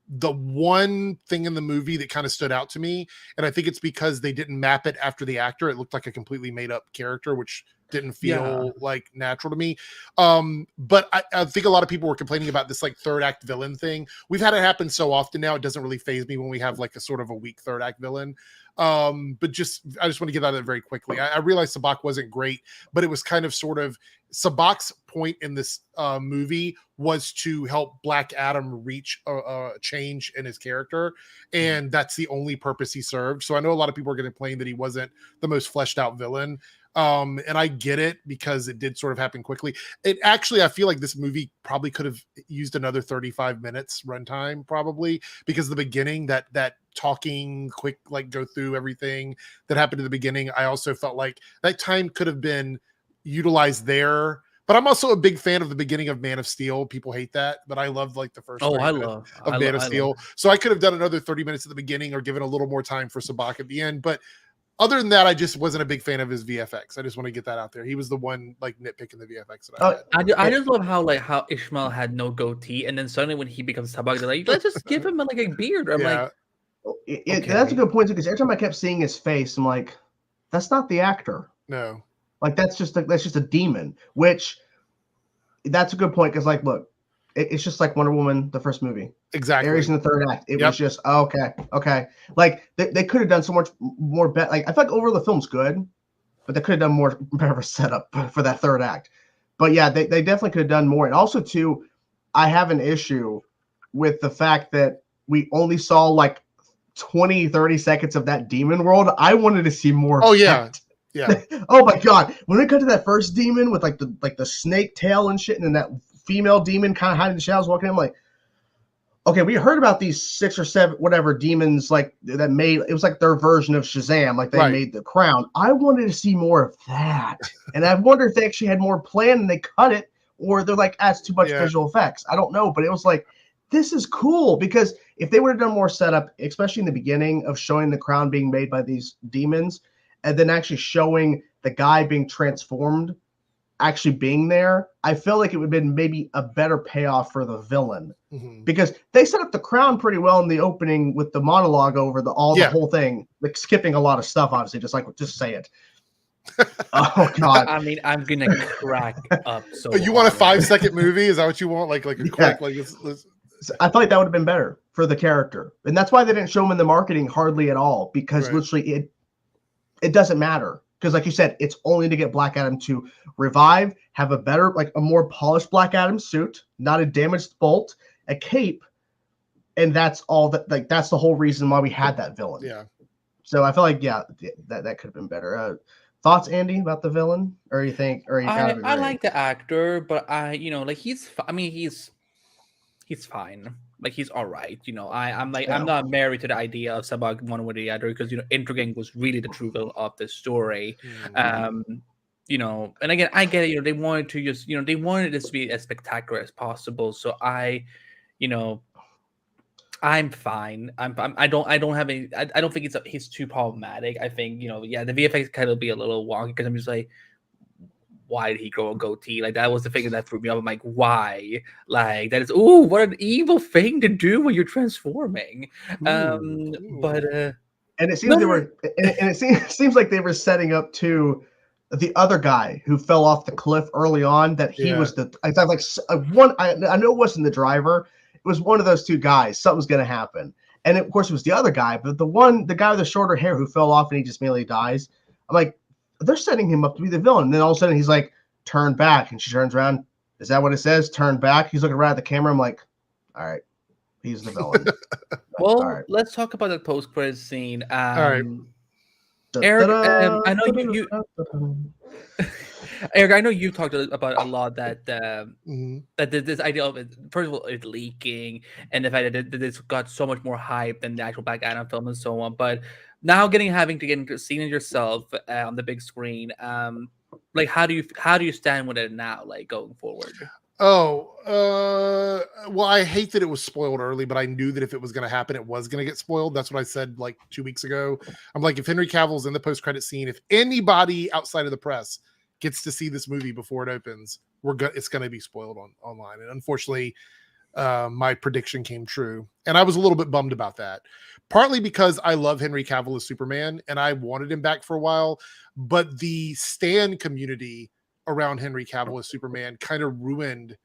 the one thing in the movie that kind of stood out to me, and I think it's because they didn't map it after the actor. It looked like a completely made up character, which didn't feel like natural to me. But I think a lot of people were complaining about this like third act villain thing. We've had it happen so often now, it doesn't really faze me when we have like a sort of a weak third act villain. But I just want to get out of it very quickly. I realized Sabak wasn't great, but it was kind of sort of Sabak's point in this movie was to help Black Adam reach a change in his character, and that's the only purpose he served. So I know a lot of people are going to complain that he wasn't the most fleshed out villain. And I get it because it did sort of happen quickly. It actually, I feel like this movie probably could have used another 35 minutes runtime, probably, because the beginning, that talking quick, like go through everything that happened at the beginning, I also felt like that time could have been utilized there. But I'm also a big fan of the beginning of Man of Steel. People hate that, but I love like the first of Man of Steel. So I could have done another 30 minutes at the beginning or given a little more time for Sabak at the end. But other than that, I just wasn't a big fan of his VFX. I just want to get that out there. He was the one like nitpicking the VFX that I had. I just love how Ishmael had no goatee, and then suddenly when he becomes Sabak, they're like, let's just give him like a beard. I'm like, okay. That's a good point too, because every time I kept seeing his face, I'm like, that's not the actor. No, like that's just a demon. Which that's a good point, because like, look, it's just like Wonder Woman, the first movie. Exactly. Ares in the third act. It was just okay. Like they could have done so much more. Like I feel like overall the film's good, but they could have done more better of a setup for that third act. But yeah, they definitely could have done more. And also too, I have an issue with the fact that we only saw like 20-30 seconds of that demon world. I wanted to see more. Oh yeah. Yeah. Oh my god. When we got to that first demon with like the snake tail and shit, and then that female demon kind of hiding in the shadows walking in, I'm like, okay, we heard about these 6 or 7 whatever demons like that made, it was like their version of Shazam, like they made the crown. I wanted to see more of that. And I wonder if they actually had more planned and they cut it, or they're like, that's too much visual effects. I don't know, but it was like, this is cool, because if they would have done more setup, especially in the beginning of showing the crown being made by these demons, and then actually showing the guy being transformed actually being there, I feel like it would have been maybe a better payoff for the villain, because they set up the crown pretty well in the opening with the monologue over the whole thing, like skipping a lot of stuff, obviously, just say it. Oh god. I mean, I'm gonna crack up. So you want a 5-second movie? Is that what you want? Like a quick, like let's... I feel like that would have been better for the character, and that's why they didn't show him in the marketing hardly at all, because literally it doesn't matter. Because like you said, it's only to get Black Adam to revive, have a better, like a more polished Black Adam suit, not a damaged bolt, a cape, and that's all that. Like that's the whole reason why we had that villain. Yeah. So I feel like that could have been better. Thoughts, Andy, about the villain, or you think, or you kind of agree? I like the actor, but like he's fine. Like he's all right, I'm not married to the idea of Sabak one way or the other, because Intrigang was really the true villain of the story. And again, I get it. They wanted to just they wanted this to be as spectacular as possible. So I'm fine. I don't have any. I don't think he's too problematic. I think the VFX kind of be a little wonky, because I'm just like, why did he grow a goatee? Like that was the thing that threw me off. I'm like, why? Like that is what an evil thing to do when you're transforming. But and it seems it seems like they were setting up to the other guy who fell off the cliff early on. That he was I thought like one. I know it wasn't the driver. It was one of those two guys. Something's gonna happen, and of course it was the other guy. But the guy with the shorter hair who fell off and he just immediately dies. I'm like, they're setting him up to be the villain. And then all of a sudden he's like, turn back. And she turns around. Is that what it says? Turn back. He's looking right at the camera. I'm like, all right, he's the villain. Well, let's talk about the post-credit scene. All right. Eric, I know you Eric, I know you talked about a lot that that this idea of it, first of all, it leaking, and the fact that this got so much more hype than the actual Black Adam film and so on. But now having to get seeing it yourself on the big screen, like how do you stand with it now, like going forward? Well, I hate that it was spoiled early, but I knew that if it was going to happen, it was going to get spoiled. That's what I said like 2 weeks ago. I'm like, if Henry Cavill's in the post-credit scene, if anybody outside of the press gets to see this movie before it opens, it's going to be spoiled online. And unfortunately, my prediction came true. And I was a little bit bummed about that. Partly because I love Henry Cavill as Superman and I wanted him back for a while, but the stan community around Henry Cavill as Superman kind of ruined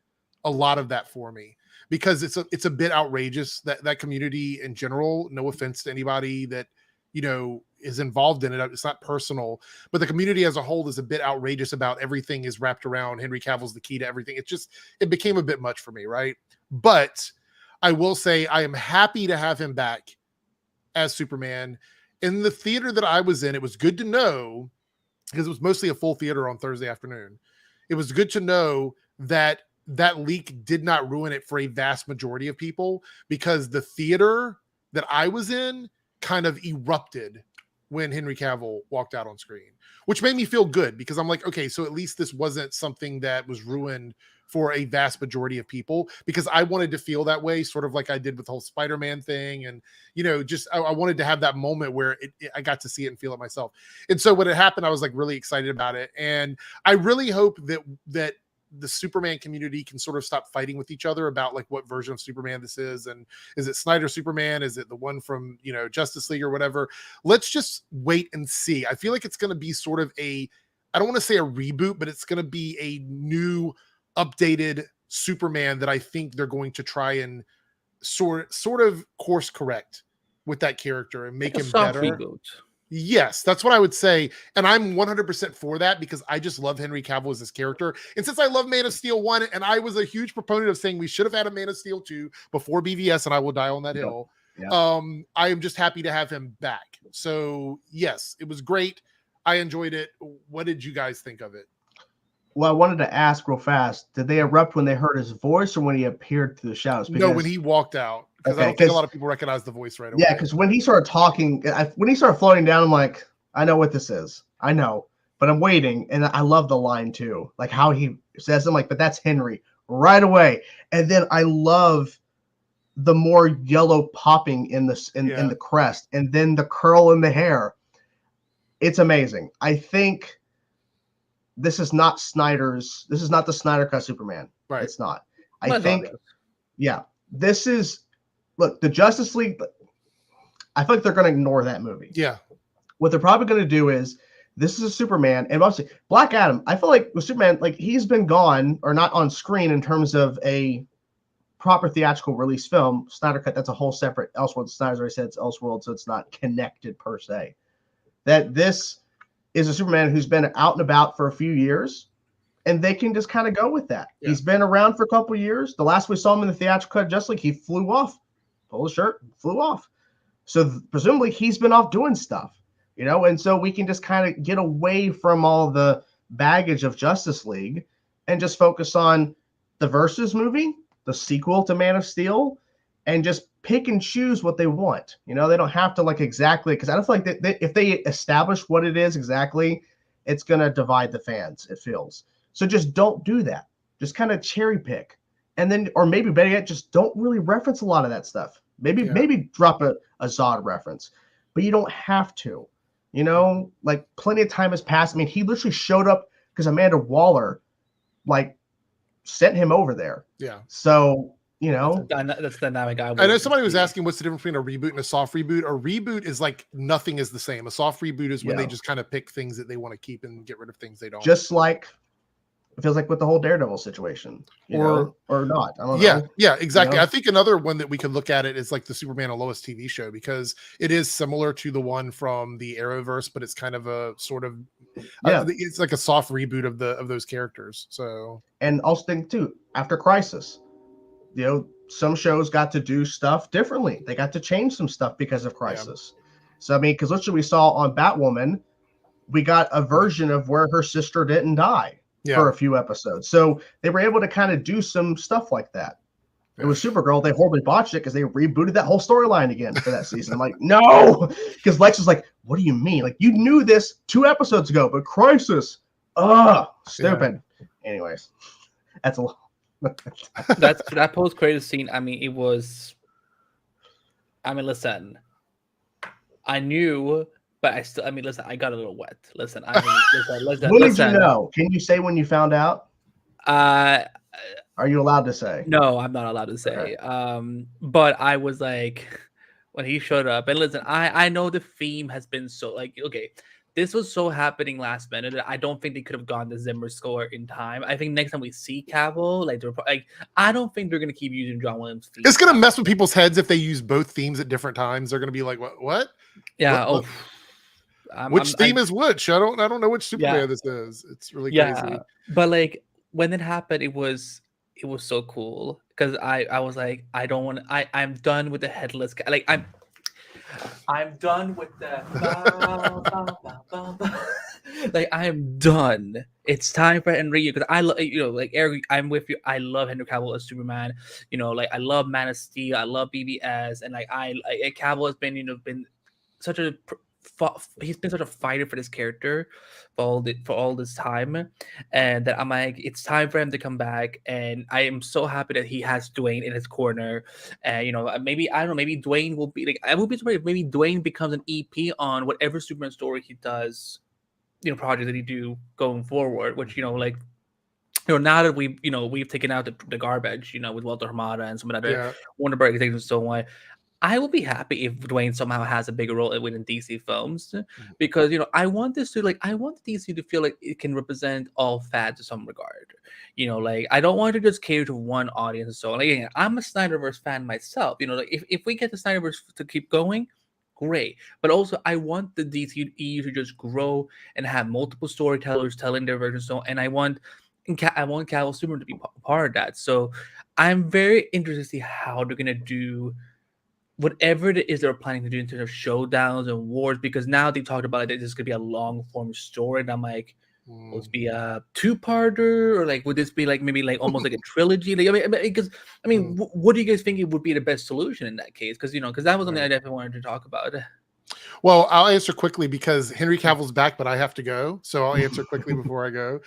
a lot of that for me, because it's a bit outrageous, that community in general. No offense to anybody that, you know, is involved in it. It's not personal, but the community as a whole is a bit outrageous about everything is wrapped around Henry Cavill's the key to everything. It became a bit much for me. Right. But I will say I am happy to have him back as Superman. In the theater that I was in, it was good to know, because it was mostly a full theater on Thursday afternoon. It was good to know that that leak did not ruin it for a vast majority of people, because the theater that I was in kind of erupted when Henry Cavill walked out on screen, which made me feel good, because I'm like, okay, so at least this wasn't something that was ruined for a vast majority of people, because I wanted to feel that way, sort of like I did with the whole Spider-Man thing. And, you know, just, I wanted to have that moment where I got to see it and feel it myself. And so when it happened, I was like really excited about it. And I really hope that the Superman community can sort of stop fighting with each other about like what version of Superman this is. And is it Snyder Superman? Is it the one from, you know, Justice League or whatever? Let's just wait and see. I feel like it's going to be sort of I don't want to say a reboot, but it's going to be a new updated Superman that I think they're going to try and sort of course correct with that character and make him better. Reboot. Yes, that's what I would say. And I'm 100% for that, because I just love Henry Cavill as this character. And since I love Man of Steel 1, and I was a huge proponent of saying we should have had a Man of Steel 2 before BVS, and I will die on that hill. Yeah. I am just happy to have him back. So yes, it was great. I enjoyed it. What did you guys think of it? Well, I wanted to ask real fast, did they erupt when they heard his voice or when he appeared through the shadows? Because, no, when he walked out. Because I don't think a lot of people recognize the voice right away. Yeah, because when he started talking, when he started floating down, I'm like, I know what this is. I know. But I'm waiting. And I love the line, too. Like how he says, I'm like, but that's Henry right away. And then I love the more yellow popping in the crest. And then the curl in the hair. It's amazing. I think this is not the Snyder Cut Superman. Right. It's not. I think, this is, look, the Justice League, I feel like they're going to ignore that movie. Yeah. What they're probably going to do is, this is a Superman, and obviously Black Adam, I feel like with Superman, like he's been gone or not on screen in terms of a proper theatrical release film. Snyder Cut, that's a whole separate Elseworld. Snyder's already said it's Elseworld, so it's not connected per se. That this is a Superman who's been out and about for a few years, and they can just kind of go with that. Yeah. He's been around for a couple of years. The last we saw him in the theatrical cut, just like he flew off, pulled his shirt, flew off. So presumably he's been off doing stuff, you know, and so we can just kind of get away from all the baggage of Justice League and just focus on the Versus movie, the sequel to Man of Steel, and just pick and choose what they want. You know, they don't have to like exactly, because I don't feel like if they establish what it is exactly, it's going to divide the fans, it feels. So just don't do that. Just kind of cherry pick. And then, or maybe better yet, just don't really reference a lot of that stuff. Maybe drop a Zod reference, but you don't have to. You know, like plenty of time has passed. I mean, he literally showed up because Amanda Waller, like, sent him over there. Yeah. So, you know, that's the dynamic. I know somebody was asking what's the difference between a reboot and a soft reboot. A reboot is like nothing is the same. A soft reboot is when they just kind of pick things that they want to keep and get rid of things they don't. Just like it feels like with the whole Daredevil situation, or not. I don't know. Yeah, exactly. You know? I think another one that we could look at it is like the Superman and Lois TV show, because it is similar to the one from the Arrowverse, but it's kind of a sort of it's like a soft reboot of those characters. So, and also think too, after Crisis, you know, some shows got to do stuff differently. They got to change some stuff because of Crisis. Yeah. So I mean, because literally we saw on Batwoman, we got a version of where her sister didn't die. For a few episodes. So they were able to kind of do some stuff like that. It was Supergirl. They horribly botched it because they rebooted that whole storyline again for that season. I'm like, no, because Lex was like, what do you mean? Like, you knew this 2 episodes ago, but Crisis, stupid. Yeah. Anyways, that's a that post credit scene. I mean, it was. I mean, listen. I knew, but I still. I mean, listen. I got a little wet. Listen. I mean, listen. When did you know? Can you say when you found out? Uh, Are you allowed to say? No, I'm not allowed to say. Okay. But I was like, when he showed up, and listen, I know the theme has been so like, okay, this was so happening last minute that I don't think they could have gone the Zimmer score in time. I think next time we see Cavill, like I don't think they're gonna keep using John Williams' theme. It's gonna mess with people's heads if they use both themes at different times. They're gonna be like, what? Yeah. What? Which theme is which? I don't know which Superman this is. It's really crazy. But like when it happened, it was so cool because I was like, I don't want to. I'm done with the headless. Like I'm done with the. Like I am done. It's time for Henry because I love like Eric. I'm with you. I love Henry Cavill as Superman. Like I love Man of Steel. I love BBS, and like Cavill has been been such a. He's been such a fighter for this character for all this time, and that I'm like, it's time for him to come back, and I am so happy that he has Dwayne in his corner. And maybe I don't know, maybe Dwayne will be like, I will be surprised if maybe Dwayne becomes an EP on whatever Superman story he does, project that he do going forward. Which like. Now that we've taken out the garbage, with Walter Hamada and some of the other Warner Bros. Executives and so on, I will be happy if Dwayne somehow has a bigger role within DC films, because I want this to I want DC to feel like it can represent all fans to some regard. Like I don't want to just cater to one audience. So again, I'm a Snyderverse fan myself. Like if we get the Snyderverse to keep going, great. But also I want the DCEU to just grow and have multiple storytellers telling their versions. So and I want Cavill Superman to be part of that. So I'm very interested to see how they're gonna do whatever it is they're planning to do in terms of showdowns and wars, because now they talked about this could be a long form story, and I'm like, will this be a two-parter, or like would this be like maybe like almost like a trilogy? What do you guys think it would be the best solution in that case? Because because that was something I definitely wanted to talk about. Well, I'll answer quickly because Henry Cavill's back, but I have to go, so I'll answer quickly before I go.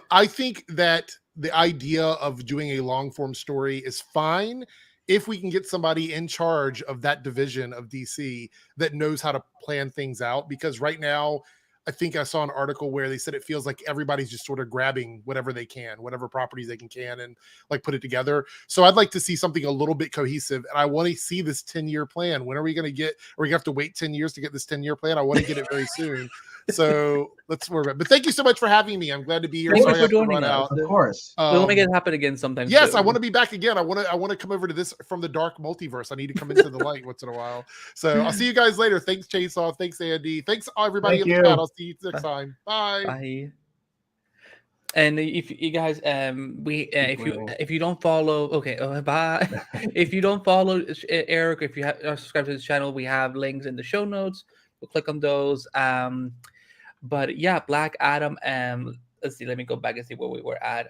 I think that the idea of doing a long form story is fine if we can get somebody in charge of that division of DC that knows how to plan things out. Because right now, I think I saw an article where they said it feels like everybody's just sort of grabbing whatever they can, whatever properties they can and like put it together. So I'd like to see something a little bit cohesive, and I want to see this 10-year plan. When are we going to get, or we have to wait 10 years to get this 10-year plan? I want to get it very soon. So let's work about it. But thank you so much for having me. I'm glad to be here. Thank you for joining us. Of course. We'll make it happen again sometime. Yes, soon. I want to be back again. I want to come over to this from the dark multiverse. I need to come into the light once in a while. So I'll see you guys later. Thanks, Chainsaw. Thanks, Andy. Thanks, everybody in the chat. I'll see you next time. Bye. Bye. And if you guys, if you don't follow, bye. If you don't follow Eric, if you have subscribed to this channel, we have links in the show notes. We'll click on those. But yeah, Black Adam. Let's see. Let me go back and see where we were at.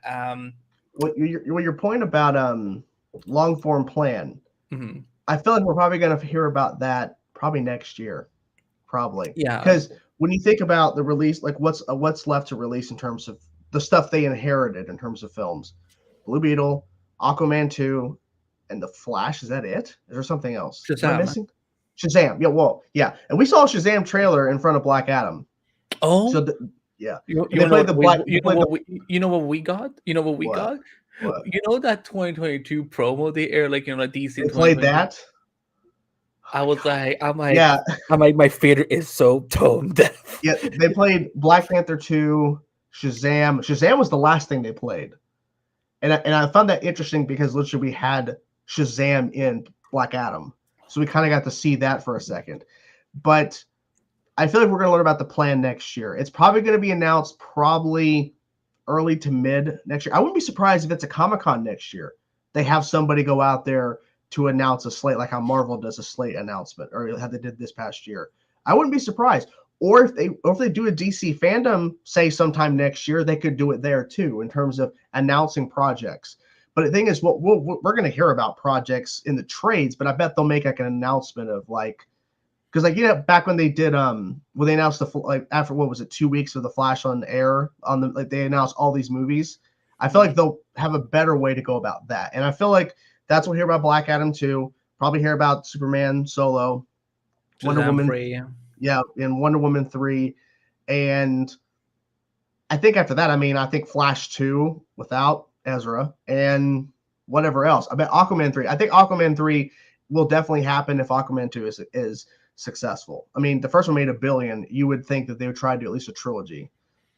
What your point about long form plan? Mm-hmm. I feel like we're probably going to hear about that probably next year. Probably. Yeah. Because when you think about the release, like what's left to release in terms of the stuff they inherited in terms of films, Blue Beetle, Aquaman 2, and The Flash. Is that it? Is there something else? Shazam. Am I missing? Shazam. Yeah. Well, yeah. And we saw a Shazam trailer in front of Black Adam. Oh. So yeah. You know what we got? You know what we got? What? You know that 2022 promo they aired, like like DC. They played that. I'm like, my theater is so tone deaf. Yeah, they played Black Panther 2, Shazam. Shazam was the last thing they played, and I found that interesting because literally we had Shazam in Black Adam, so we kind of got to see that for a second. But I feel like we're going to learn about the plan next year. It's probably going to be announced probably early to mid next year. I wouldn't be surprised if it's a Comic-Con next year. They have somebody go out there to announce a slate, like how Marvel does a slate announcement, or how they did this past year. I wouldn't be surprised. Or if they do a DC fandom, say sometime next year, they could do it there too in terms of announcing projects. But the thing is, we're going to hear about projects in the trades, but I bet they'll make like an announcement of like, because like back when they did when they announced after what was it 2 weeks of the Flash on air on the they announced all these movies. I feel like they'll have a better way to go about that. And I feel like that's what we'll hear about Black Adam 2. Probably hear about Superman Solo, Wonder Woman 3. Yeah, and Wonder Woman 3. And I think after that, I think Flash 2 without Ezra and whatever else. I bet Aquaman 3. I think Aquaman 3 will definitely happen if Aquaman 2 is successful. I mean, the first one made $1 billion. You would think that they would try to do at least a trilogy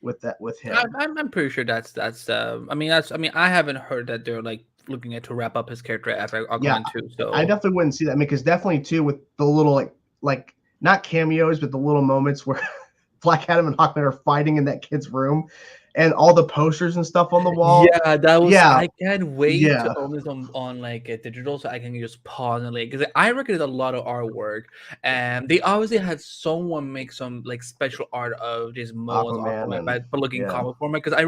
with him. I'm pretty sure that's I haven't heard that they're like looking at to wrap up his character after Aquaman 2. So I definitely wouldn't see that. Because definitely too with the little like not cameos, but the little moments where Black Adam and Hawkman are fighting in that kid's room, and all the posters and stuff on the wall. Yeah, that was. Yeah. I can't wait to own this on like a digital, so I can just pause and like, because I reckon it's a lot of artwork, and they obviously had someone make some like special art of this Aquaman, but looking comic format. Because I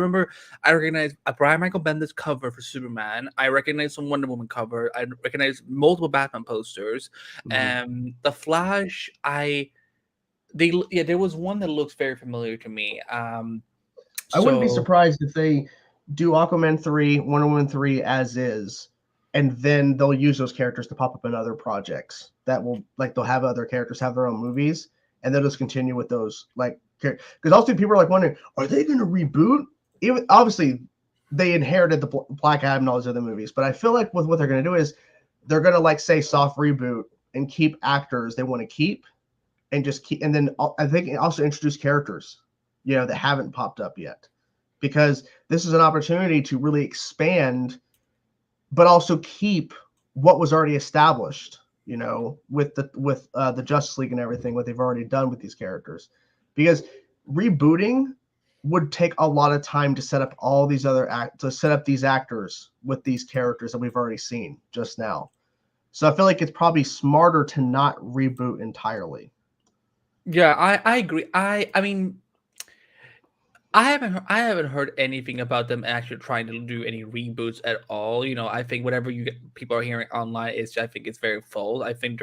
recognized a Brian Michael Bendis cover for Superman. I recognized some Wonder Woman cover. I recognized multiple Batman posters. The Flash, there was one that looks very familiar to me. I wouldn't be surprised if they do Aquaman 3, Wonder Woman 3 as is, and then they'll use those characters to pop up in other projects that will, like, they'll have other characters have their own movies, and they'll just continue with those, like, because also people are like wondering, are they going to reboot? Even obviously, they inherited the Black Adam and all those other movies, but I feel like with what they're going to do is they're going to like say soft reboot and keep actors they want to keep, and just keep, and then I think also introduce characters that haven't popped up yet, because this is an opportunity to really expand, but also keep what was already established, with the Justice League and everything, what they've already done with these characters, because rebooting would take a lot of time to set up all these these actors with these characters that we've already seen just now. So I feel like it's probably smarter to not reboot entirely. Yeah, I agree. I mean, I haven't heard anything about them actually trying to do any reboots at all. I think whatever people are hearing online I think it's very false. I think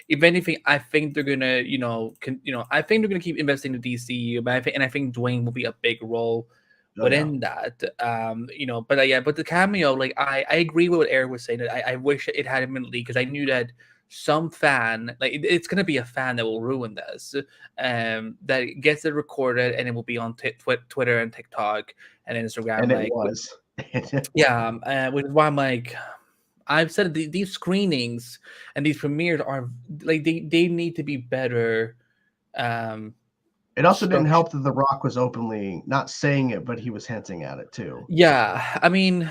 if anything, I think they're gonna, I think they're gonna keep investing in the DCU, but I think Dwayne will be a big role within that. But the cameo, like I agree with what Eric was saying. That I wish it hadn't been leaked, because I knew that some fan, like it's gonna be a fan that will ruin this, that gets it recorded and it will be on Twitter and TikTok and Instagram, and it was which is why I'm like, I've said these screenings and these premieres are like they need to be better. It also didn't help that The Rock was openly not saying it, but he was hinting at it too. Yeah, I mean,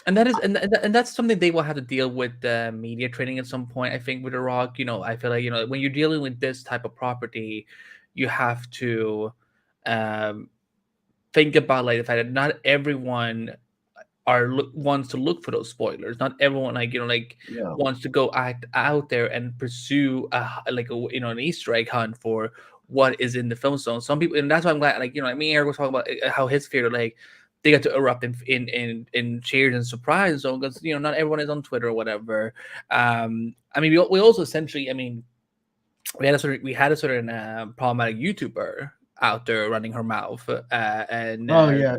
and that is and that's something they will have to deal with media training at some point. I think with The Rock, I feel like when you're dealing with this type of property, you have to think about like the fact that not everyone wants to look for those spoilers. Not everyone wants to go out there and pursue an Easter egg hunt for what is in the film zone. Some people, and that's why I'm glad. Me and Eric was talking about how his fear they got to erupt in cheers and surprise and so on, because not everyone is on Twitter or whatever. We also essentially, we had a certain problematic YouTuber out there running her mouth, and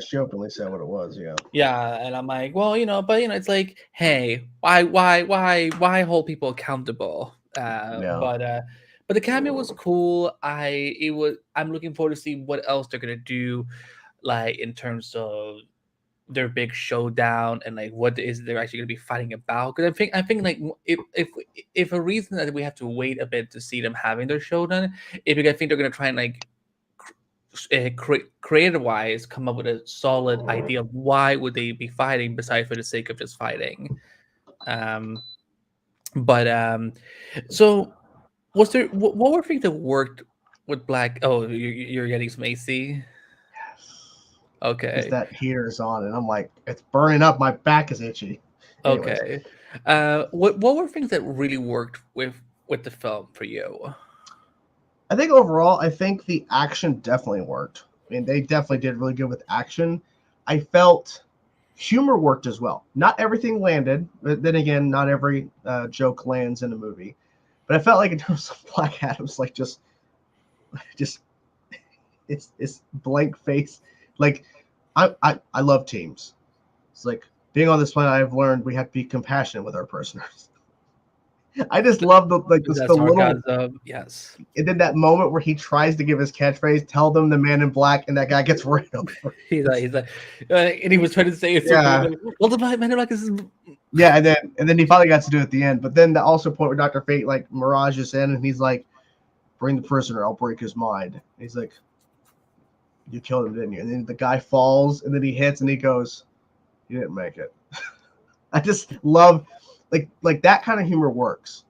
she openly said what it was. And I'm like, well, but it's like, hey, why hold people accountable? But the cameo was cool. I'm looking forward to see what else they're gonna do, like in terms of their big showdown and like what is they're actually gonna be fighting about. Because I think like if a reason that we have to wait a bit to see them having their showdown, I think they're gonna try and like creative wise come up with a solid idea of why would they be fighting besides for the sake of just fighting. So was there what were things that worked with Black? Oh, you're getting some AC. Okay. That heater is on, and I'm like, it's burning up. My back is itchy. Anyways. Okay. What were things that really worked with the film for you? I think overall, the action definitely worked. They definitely did really good with action. I felt humor worked as well. Not everything landed, but then again, not every joke lands in a movie. But I felt like in terms of Black Adam's, like just it's blank face. Like I love teams. It's like, being on this planet, I've learned we have to be compassionate with our prisoners. I just love the little, yes. and then that moment where he tries to give his catchphrase, "Tell them the man in black," and that guy gets ran over. He's like, and he was trying to say it. Yeah. Well, the man in black is. Yeah, and then he finally got to do it at the end. But then the also point where Dr. Fate like mirages in, and he's like, "Bring the prisoner, I'll break his mind." And he's like, "You killed him, didn't you?" And then the guy falls, and then he hits, and he goes, "You didn't make it." I just love like that kind of humor works,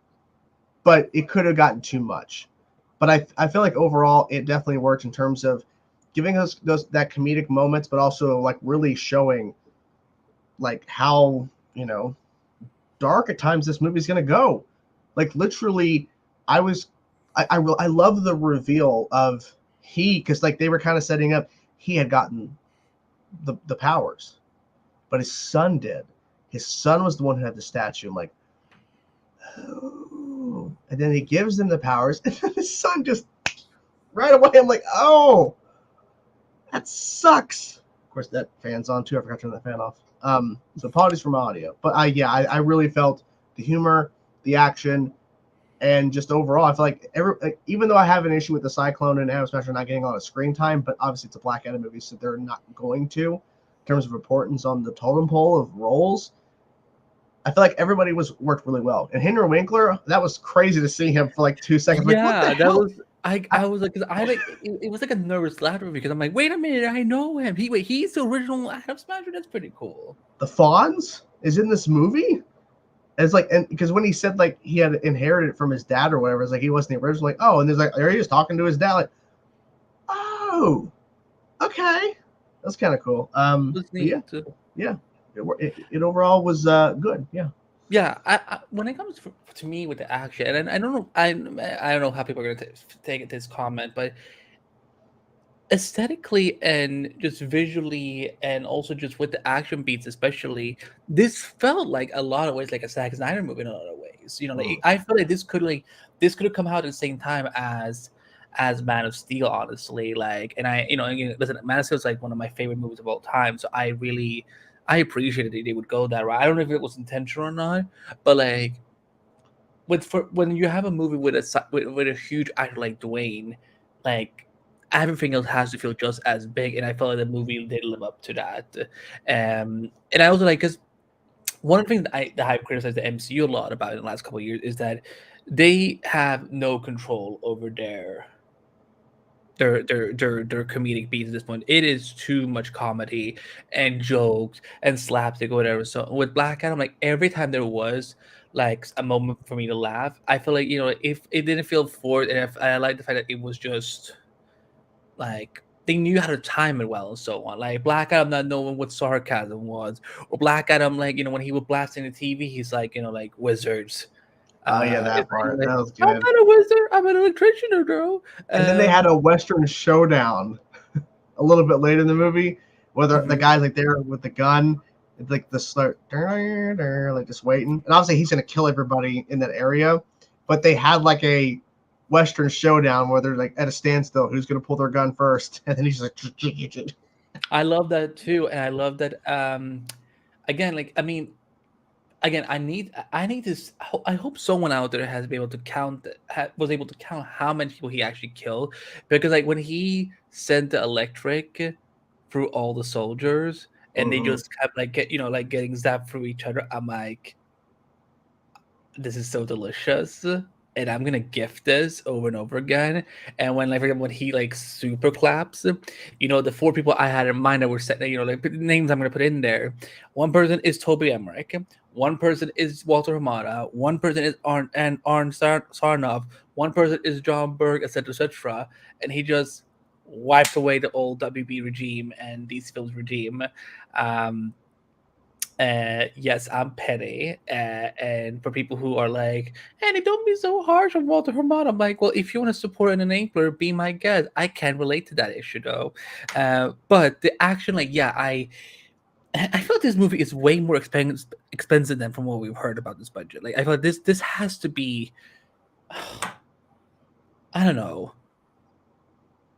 but it could have gotten too much. But I feel like overall it definitely worked in terms of giving us that comedic moments, but also like really showing like how, you know, dark at times this movie's gonna go. Like literally, I love the reveal of because like they were kind of setting up he had gotten the powers, but his son did. His son was the one who had the statue. I'm like, oh. And then he gives them the powers, and then his son just right away. I'm like, oh, that sucks. Of course, that fan's on too. I forgot to turn that fan off. So apologies for my audio, but I really felt the humor, the action, and just overall, I feel like even though I have an issue with the Cyclone and Adam Smasher not getting a lot of screen time, but obviously it's a Black Adam movie, so they're not going to in terms of importance on the totem pole of roles. I feel like everybody worked really well, and Henry Winkler, that was crazy to see him for like 2 seconds. Yeah, like, that was. I was like, cause I like it was like a nervous laughter because I'm like, wait a minute, I know him. He's the original Adam Smasher. That's pretty cool. The Fonz is in this movie. It's like, and because when he said like he had inherited it from his dad or whatever, it's like he wasn't the original. Like, oh, and there's like, are you just talking to his dad? Like, oh, okay, that's kind of cool. Yeah, it overall was good. Yeah. Yeah, I when it comes to me with the action, and I don't know, I don't know how people are gonna take this comment, but aesthetically and just visually, and also just with the action beats, especially, this felt like a lot of ways like a Zack Snyder movie in a lot of ways. You know, like I feel like this could have come out at the same time as Man of Steel, honestly. Like, and again, listen, Man of Steel is like one of my favorite movies of all time, so I appreciated that they would go that route. I don't know if it was intentional or not, but like when you have a movie with a huge actor like Dwayne, like everything else has to feel just as big, and I felt like the movie did live up to that. And I also like, because one of the things that I've criticized the MCU a lot about in the last couple of years is that they have no control over their comedic beats at this point. It is too much comedy and jokes and slapstick or whatever. So with Black Adam, like every time there was like a moment for me to laugh, I feel like, if it didn't feel forced, and if I like the fact that it was just like they knew how to time it well and so on. Like Black Adam not knowing what sarcasm was, or Black Adam, like, when he was blasting the TV, he's like, like wizards. Oh yeah, that part. Like, That was I'm good. not a wizard. I'm an electrician, girl. And then they had a Western showdown a little bit later in the movie, where the guy's like there with the gun. It's like the slur, like just waiting. And obviously he's gonna kill everybody in that area. But they had like a Western showdown where they're like at a standstill. Who's gonna pull their gun first? And then he's like, I love that too, and I love that. Again, like, I mean, again, I need this. I hope someone out there has been able to was able to count how many people he actually killed, because like when he sent the electric through all the soldiers, and they just kept like getting zapped through each other, I'm like, this is so delicious, and I'm gonna gift this over and over again. And when, like, for example, when he like super claps, the 4 people I had in mind that were set, like the names I'm gonna put in there. One person is Toby Emmerich. One person is Walter Hamada. One person is Arn Sarnoff. One person is John Berg, etc., etc. And he just wiped away the old WB regime and these films regime. Yes, I'm petty. And for people who are like, Andy, don't be so harsh on Walter Hamada, I'm like, well, if you want to support an enabler, be my guest. I can relate to that issue though. But the action, like, yeah, I feel like this movie is way more expensive than from what we've heard about this budget. Like, I feel like this has to be, I don't know,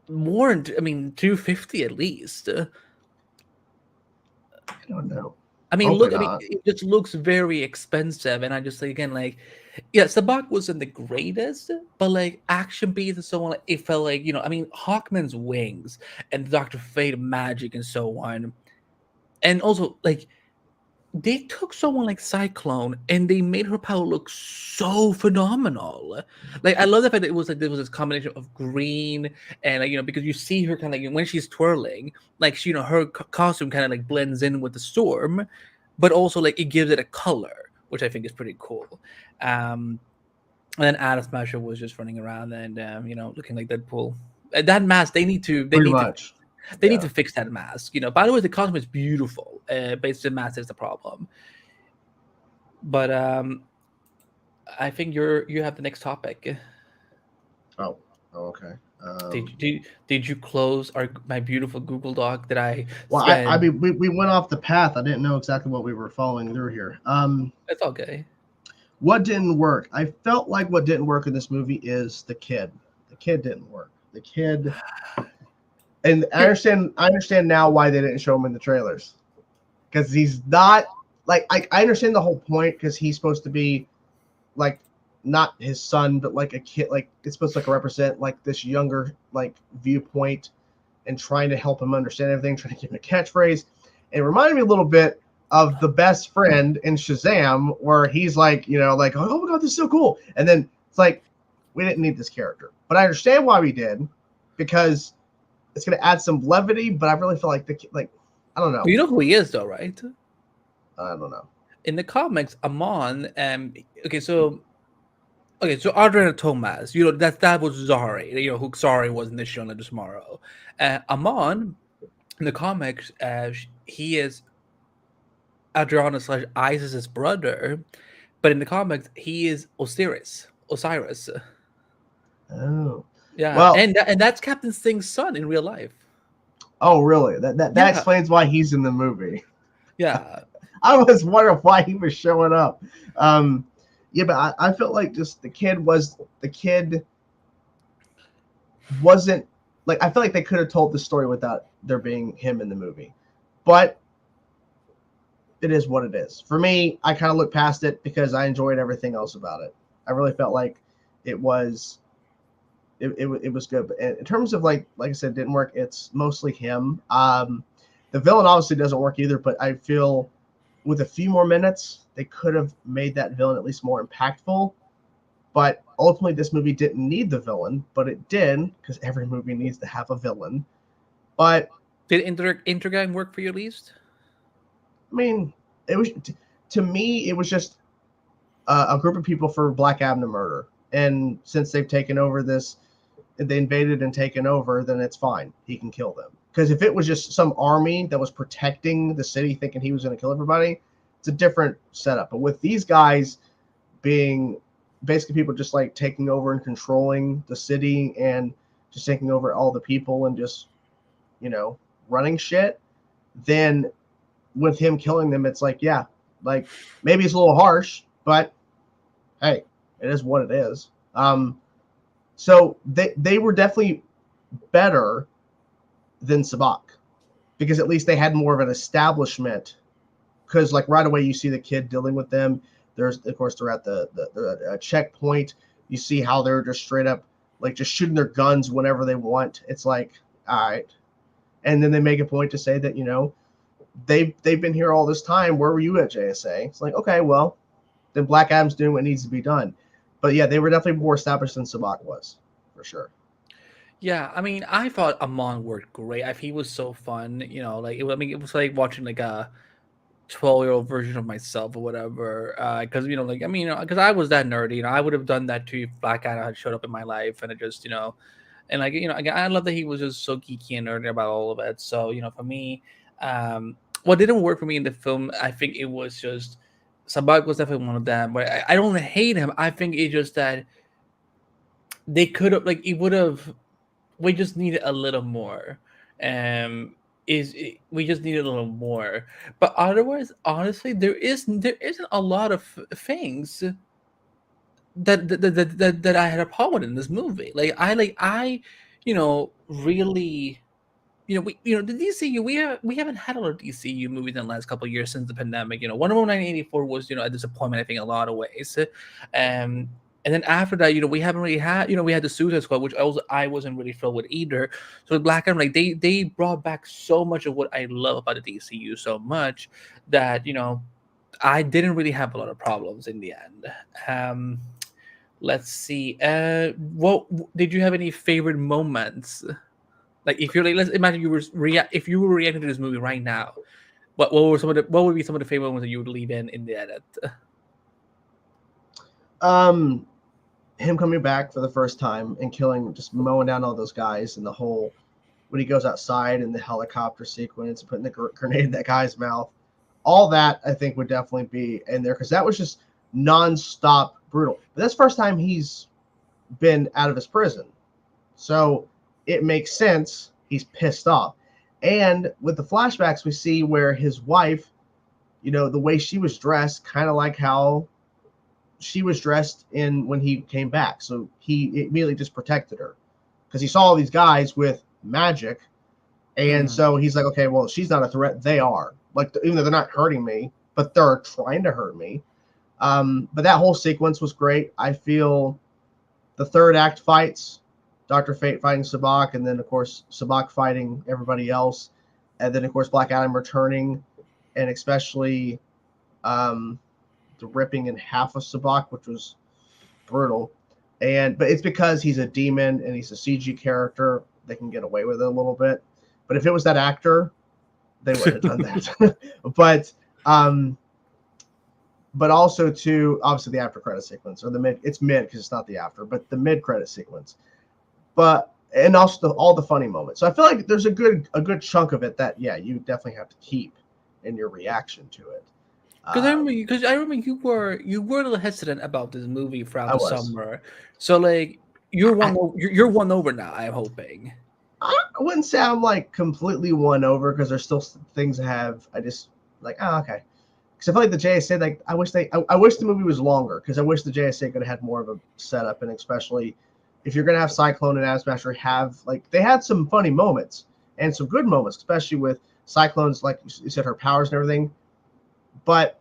more than, I mean, 250 at least. I don't know. I mean, Hopefully look, I mean, not. it just looks very expensive, and I just like again, like, yeah, Sabak wasn't the greatest, but like action beats and so on, like, it felt like I mean, Hawkman's wings and Doctor Fate magic and so on, and also like they took someone like Cyclone and they made her power look so phenomenal. Like I love the fact that it was like there was this combination of green and like because you see her kind of like when she's twirling, like she her costume kind of like blends in with the storm, but also like it gives it a color, which I think is pretty cool. And then Adam Smasher was just running around and looking like Deadpool. That mask they need to Pretty much. they need to fix that mask. By the way, the costume is beautiful, but it's the mask is the problem. But I think you have the next topic. Oh, okay. Did you close my beautiful Google Doc that I? Well, I mean, we went off the path. I didn't know exactly what we were following through here. It's okay. What didn't work? I felt like what didn't work in this movie is the kid. The kid didn't work. The kid. And I understand now why they didn't show him in the trailers, because he's not like I understand the whole point, because he's supposed to be like not his son, but like a kid, like it's supposed to like represent like this younger like viewpoint and trying to help him understand everything, trying to give him a catchphrase. It reminded me a little bit of The Best Friend in Shazam, where he's like, like, oh my god, this is so cool, and then it's like we didn't need this character, but I understand why we did, because it's going to add some levity, but I really feel like I don't know. You know who he is, though, right? I don't know. In the comics, Amon, so Adriana Tomas, that was Zari, who Zari was in this show and tomorrow. Amon, in the comics, he is Adriana / Isis's brother, but in the comics, he is Osiris. Oh. Yeah, well, and that's Captain Sting's son in real life. Oh, really? That explains why he's in the movie. Yeah. I was wondering why he was showing up. Yeah, but I felt like just the kid wasn't like, I feel like they could have told the story without there being him in the movie. But it is what it is. For me, I kind of looked past it because I enjoyed everything else about it. I really felt like it was good. But in terms of like I said, didn't work. It's mostly him. The villain obviously doesn't work either, but I feel with a few more minutes, they could have made that villain at least more impactful. But ultimately, this movie didn't need the villain, but it did, because every movie needs to have a villain. But did Intergang work for you at least? I mean, it was, to me, it was just a group of people for Black Adam to murder. And since they've taken over this, they invaded and taken over, then it's fine. He can kill them. Because if it was just some army that was protecting the city thinking he was going to kill everybody, it's a different setup. But with these guys being basically people just like taking over and controlling the city and just taking over all the people and just, running shit, then with him killing them, it's like, yeah, like maybe it's a little harsh, but hey, it is what it is. So they were definitely better than Sabak, because at least they had more of an establishment. Because like right away you see the kid dealing with them. There's, of course, they're at the checkpoint. You see how they're just straight up like just shooting their guns whenever they want. It's like, all right. And then they make a point to say that, they've been here all this time. Where were you at, JSA? It's like, okay, well, then Black Adam's doing what needs to be done. But yeah, they were definitely more established than Sabak was, for sure. Yeah, I mean, I thought Amon worked great. He was so fun, like it was like watching like a 12-year-old version of myself or whatever. Because because I was that nerdy, I would have done that too if Black Adam had showed up in my life, and it just and like again, I love that he was just so geeky and nerdy about all of it. So for me, what didn't work for me in the film, I think it was just Sabak was definitely one of them. But I don't hate him. I think it's just that they could have we just needed a little more. We just needed a little more. But otherwise, honestly, there isn't a lot of things that I had a problem with in this movie. Like I really the DCU, we haven't had a lot of DCU movies in the last couple of years since the pandemic. Wonder Woman 1984 was a disappointment, I think, in a lot of ways. And then after that, we haven't really had, we had the Suicide Squad, which I wasn't really thrilled with either. So with Black Adam, like they brought back so much of what I love about the DCU so much that I didn't really have a lot of problems in the end. Let's see. What did you have any favorite moments? Like if you're like, let's imagine if you were reacting to this movie right now, what would be some of the favorite moments that you would leave in the edit? Him coming back for the first time and just mowing down all those guys, and the whole when he goes outside and the helicopter sequence, putting the grenade in that guy's mouth, all that I think would definitely be in there because that was just nonstop brutal. But that's the first time he's been out of his prison, so it makes sense he's pissed off. And with the flashbacks, we see where his wife, the way she was dressed, kind of like how she was dressed when he came back. So he immediately just protected her because he saw all these guys with magic. And so he's like, okay, well, she's not a threat. They are. Like, even though they're not hurting me, but they're trying to hurt me. But that whole sequence was great. I feel the third act fights, Dr. Fate fighting Sabbac, and then, of course, Sabbac fighting everybody else. And then, of course, Black Adam returning, and especially the ripping in half of Sabbac, which was brutal. But it's because he's a demon and he's a CG character. They can get away with it a little bit. But if it was that actor, they wouldn't have done that. But also to obviously the after credit sequence or the mid. It's mid because it's not the after, but the mid credit sequence. And also all the funny moments. So I feel like there's a good chunk of it that you definitely have to keep in your reaction to it. Because I remember you were a little hesitant about this movie throughout the summer. So like you're won over now. I'm hoping. I wouldn't say I'm like completely won over because there's still things I just like. Oh, okay. Because I feel like the JSA, like I wish the movie was longer because I wish the JSA could have had more of a setup, and especially if you're gonna have Cyclone and Atom they had some funny moments and some good moments, especially with Cyclone's, like you said, her powers and everything. But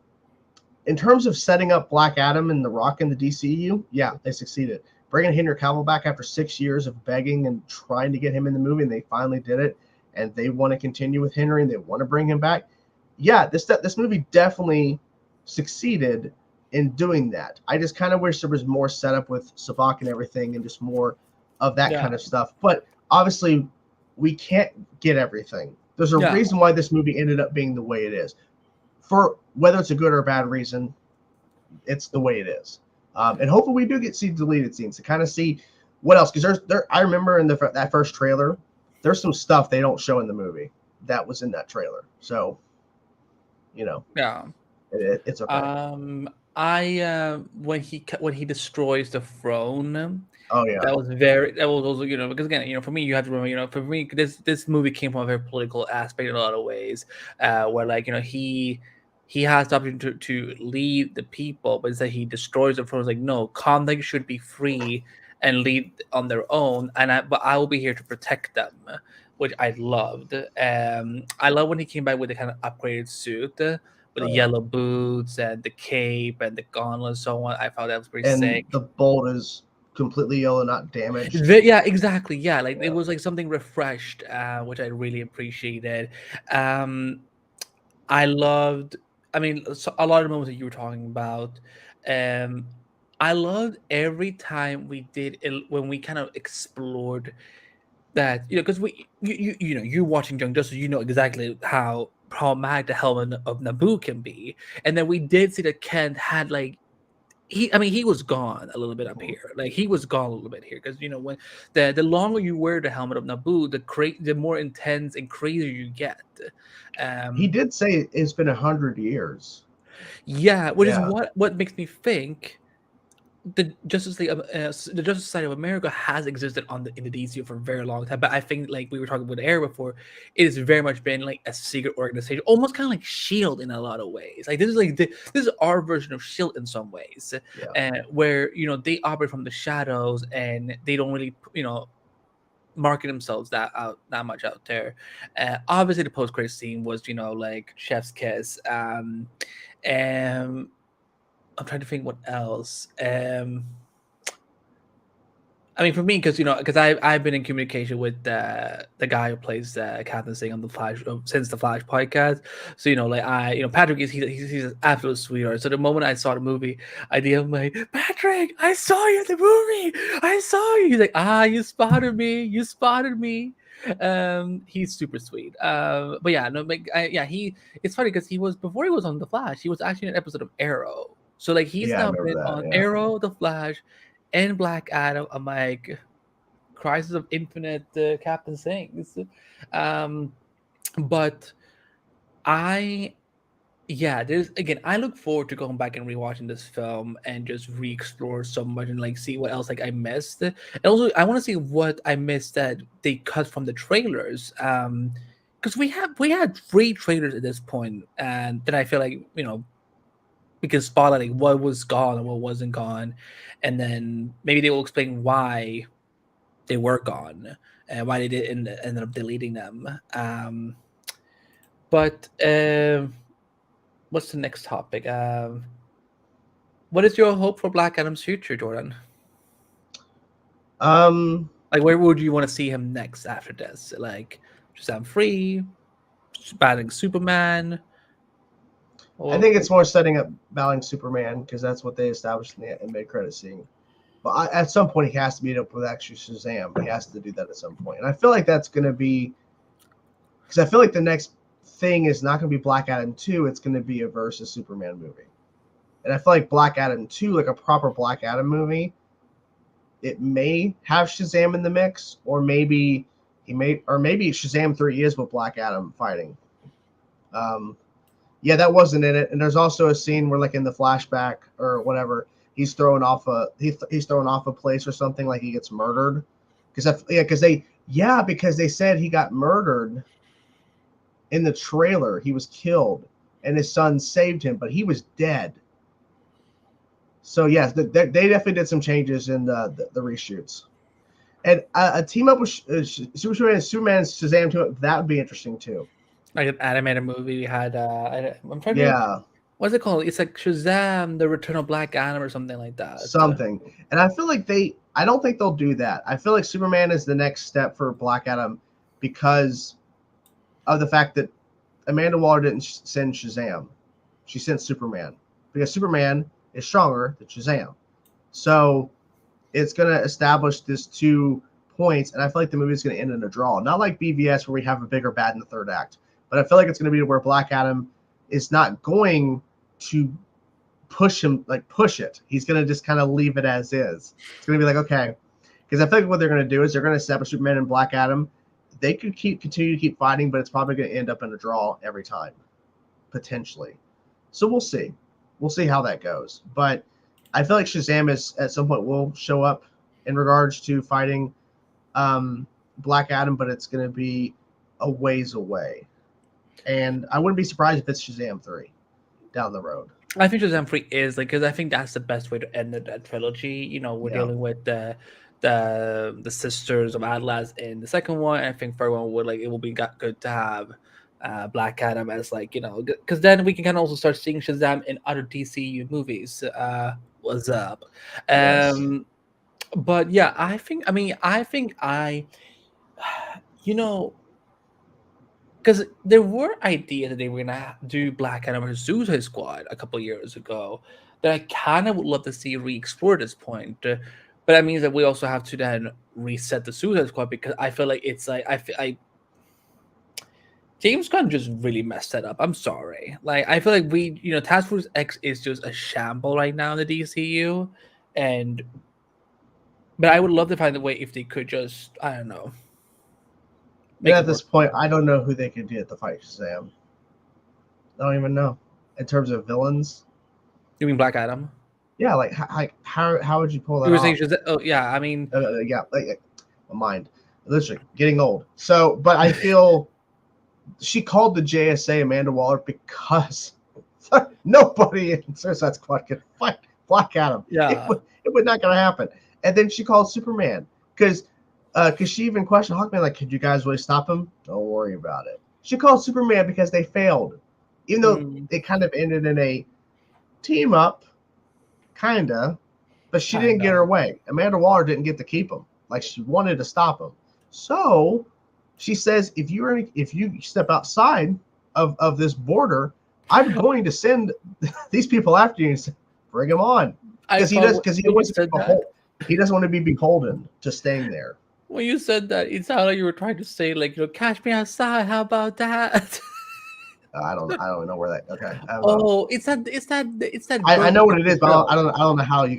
in terms of setting up Black Adam and The Rock in the DCU, they succeeded. Bringing Henry Cavill back after 6 years of begging and trying to get him in the movie, and they finally did it. And they want to continue with Henry, and they want to bring him back. Yeah, this movie definitely succeeded in doing that. I just kind of wish there was more setup with Sabbac and everything, and just more of that kind of stuff. But obviously, we can't get everything. There's a reason why this movie ended up being the way it is. For whether it's a good or a bad reason, it's the way it is. And hopefully we do see deleted scenes to kind of see what else. Because I remember in that first trailer, there's some stuff they don't show in the movie that was in that trailer. So, it's okay. When he destroys the throne. Oh yeah, that was also because again for me you have to remember for me this movie came from a very political aspect in a lot of ways, where like he has the opportunity to lead the people, but instead he destroys the throne. It's like no, convicts should be free and lead on their own, but I will be here to protect them, which I loved. I love when he came back with the kind of upgraded suit. With the yellow boots and the cape and the gauntlet and so on. I thought that was pretty sick. And the bolt is completely yellow, not damaged. Yeah, exactly. Yeah, it was like something refreshed, which I really appreciated. I loved, a lot of the moments that you were talking about. I loved every time we did it, when we kind of explored that, because you're watching Young Justice, exactly how problematic the helmet of Naboo can be. And then we did see that Kent had he was gone a little bit up here. Like he was gone a little bit here because when the longer you wear the helmet of Naboo, the more intense and crazier you get. He did say it's been 100 years. Yeah, which is what makes me think the Justice League, the Justice Society of America has existed in the DCU for a very long time. But I think, like we were talking about Air before, it has very much been like a secret organization, almost kind of like Shield in a lot of ways. Like this is our version of Shield in some ways, where they operate from the shadows and they don't really marking themselves that much out there. Obviously, the post credit scene was like chef's kiss. And I'm trying to think what else. I mean, for me, because I've been in communication with the guy who plays Captain Singh on the Flash since the Flash podcast. So Patrick he's an absolute sweetheart. So the moment I saw the movie, I did him like, Patrick, I saw you in the movie. I saw you. He's like, you spotted me. You spotted me. He's super sweet. But yeah, no, it's funny because before he was on the Flash, he was actually in an episode of Arrow. So like he's now been on Arrow, the Flash, and Black Adam. I'm like, Crisis of Infinite Captain Sings. But I look forward to going back and rewatching this film and just re-explore so much and like see what else like I missed. And also I want to see what I missed that they cut from the trailers. Because we had 3 trailers at this point, and then I feel like we can spotlight like what was gone and what wasn't gone, and then maybe they will explain why they were gone and why they didn't end up deleting them. But what's the next topic? What is your hope for Black Adam's future, Jordan? Like where would you want to see him next after this? Like Shazam free, battling Superman. I think it's more setting up battling Superman because that's what they established in the mid-credit scene. But at some point, he has to meet up with actually Shazam. He has to do that at some point. And I feel like that's going to be – because I feel like the next thing is not going to be Black Adam 2. It's going to be a versus Superman movie. And I feel like Black Adam 2, like a proper Black Adam movie, it may have Shazam in the mix, or maybe Shazam 3 is with Black Adam fighting. Yeah, that wasn't in it. And there's also a scene where, like in the flashback or whatever, he's thrown off a place or something, like he gets murdered. Because they said he got murdered in the trailer. He was killed, and his son saved him, but he was dead. So yes, they definitely did some changes in the reshoots. And a team up with Superman and Shazam team up, that would be interesting too. Like an animated movie, we had I'm trying to what's it called? It's like Shazam, the Return of Black Adam or something like that. And I feel like I don't think they'll do that. I feel like Superman is the next step for Black Adam because of the fact that Amanda Waller didn't send Shazam. She sent Superman because Superman is stronger than Shazam. So it's going to establish this 2 points, and I feel like the movie is going to end in a draw. Not like BVS where we have a bigger bad in the third act. But I feel like it's going to be where Black Adam is not going to push it. He's going to just kind of leave it as is. It's going to be like, okay. Because I feel like what they're going to do is they're going to establish Superman and Black Adam. They could continue to keep fighting, but it's probably going to end up in a draw every time, potentially. So we'll see. We'll see how that goes. But I feel like Shazam at some point will show up in regards to fighting Black Adam, but it's going to be a ways away. And I wouldn't be surprised if it's Shazam 3 down the road. I think Shazam 3 is because I think that's the best way to end that trilogy. We're dealing with the Sisters of Atlas in the second one. I think third one it will be good to have Black Adam as because then we can kind of also start seeing Shazam in other DCU movies. What's up? Yes. But yeah, I think because there were ideas that they were gonna do Black Adam vs. Suicide Squad a couple years ago that I kind of would love to see re-explore at this point. But that means that we also have to then reset the Suicide Squad because I feel like it's like James Gunn just really messed that up. I'm sorry. Like I feel like Task Force X is just a shamble right now in the DCU, but I would love to find a way if they could just I don't know. At this point, I don't know who they could get to fight Shazam. I don't even know. In terms of villains. You mean Black Adam? Yeah, like how would you pull that off? Oh yeah, I mean my mind, literally getting old. So, but I feel she called the JSA Amanda Waller because nobody in Suicide Squad could fight Black Adam. Yeah, it was not going to happen. And then she called Superman because because she even questioned Hawkman, like, could you guys really stop him? Don't worry about it. She called Superman because they failed, even though it kind of ended in a team up, kinda, but she didn't get her way. Amanda Waller didn't get to keep him, like she wanted to stop him. So she says, if you step outside of this border, I'm going to send these people after you and say, bring them on, because he doesn't want to be beholden to staying there. When you said that, it sounded like you were trying to say, like, catch me outside. How about that? I don't know where that. Okay. It's that. I know what it is, but I don't know how you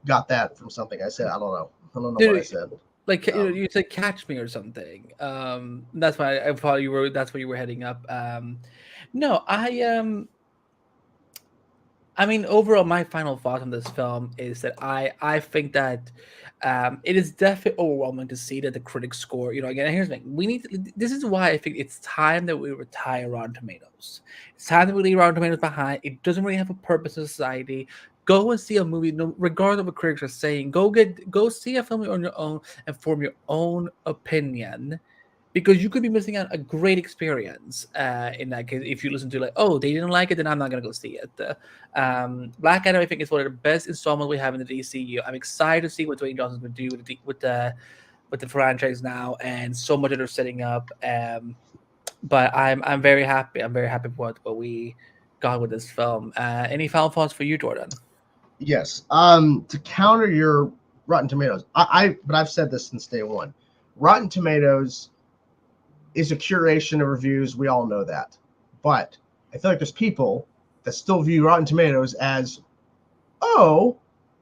got that from something I said. I don't know what I said. Like you said, catch me or something. That's why I thought you were. That's where you were heading up. No, I mean, overall, my final thought on this film is that I think that it is definitely overwhelming to see that the critics score. Again, here's the thing: this is why I think it's time that we retire Rotten Tomatoes. It's time that we leave Rotten Tomatoes behind. It doesn't really have a purpose in society. Go and see a movie, regardless of what critics are saying. Go see a film on your own and form your own opinion. Because you could be missing out a great experience in that case if you listen to they didn't like it, then I'm not gonna go see it. Black Adam, I think, is one of the best installments we have in the DCU. I'm excited to see what Dwayne Johnson's going to do with the franchise now, and so much that they're setting up. But I'm very happy. I'm very happy with what we got with this film. Any final thoughts for you, Jordan? Yes. To counter your Rotten Tomatoes, but I've said this since day one. Rotten Tomatoes is a curation of reviews. We all know that. But I feel like there's people that still view Rotten Tomatoes as, oh,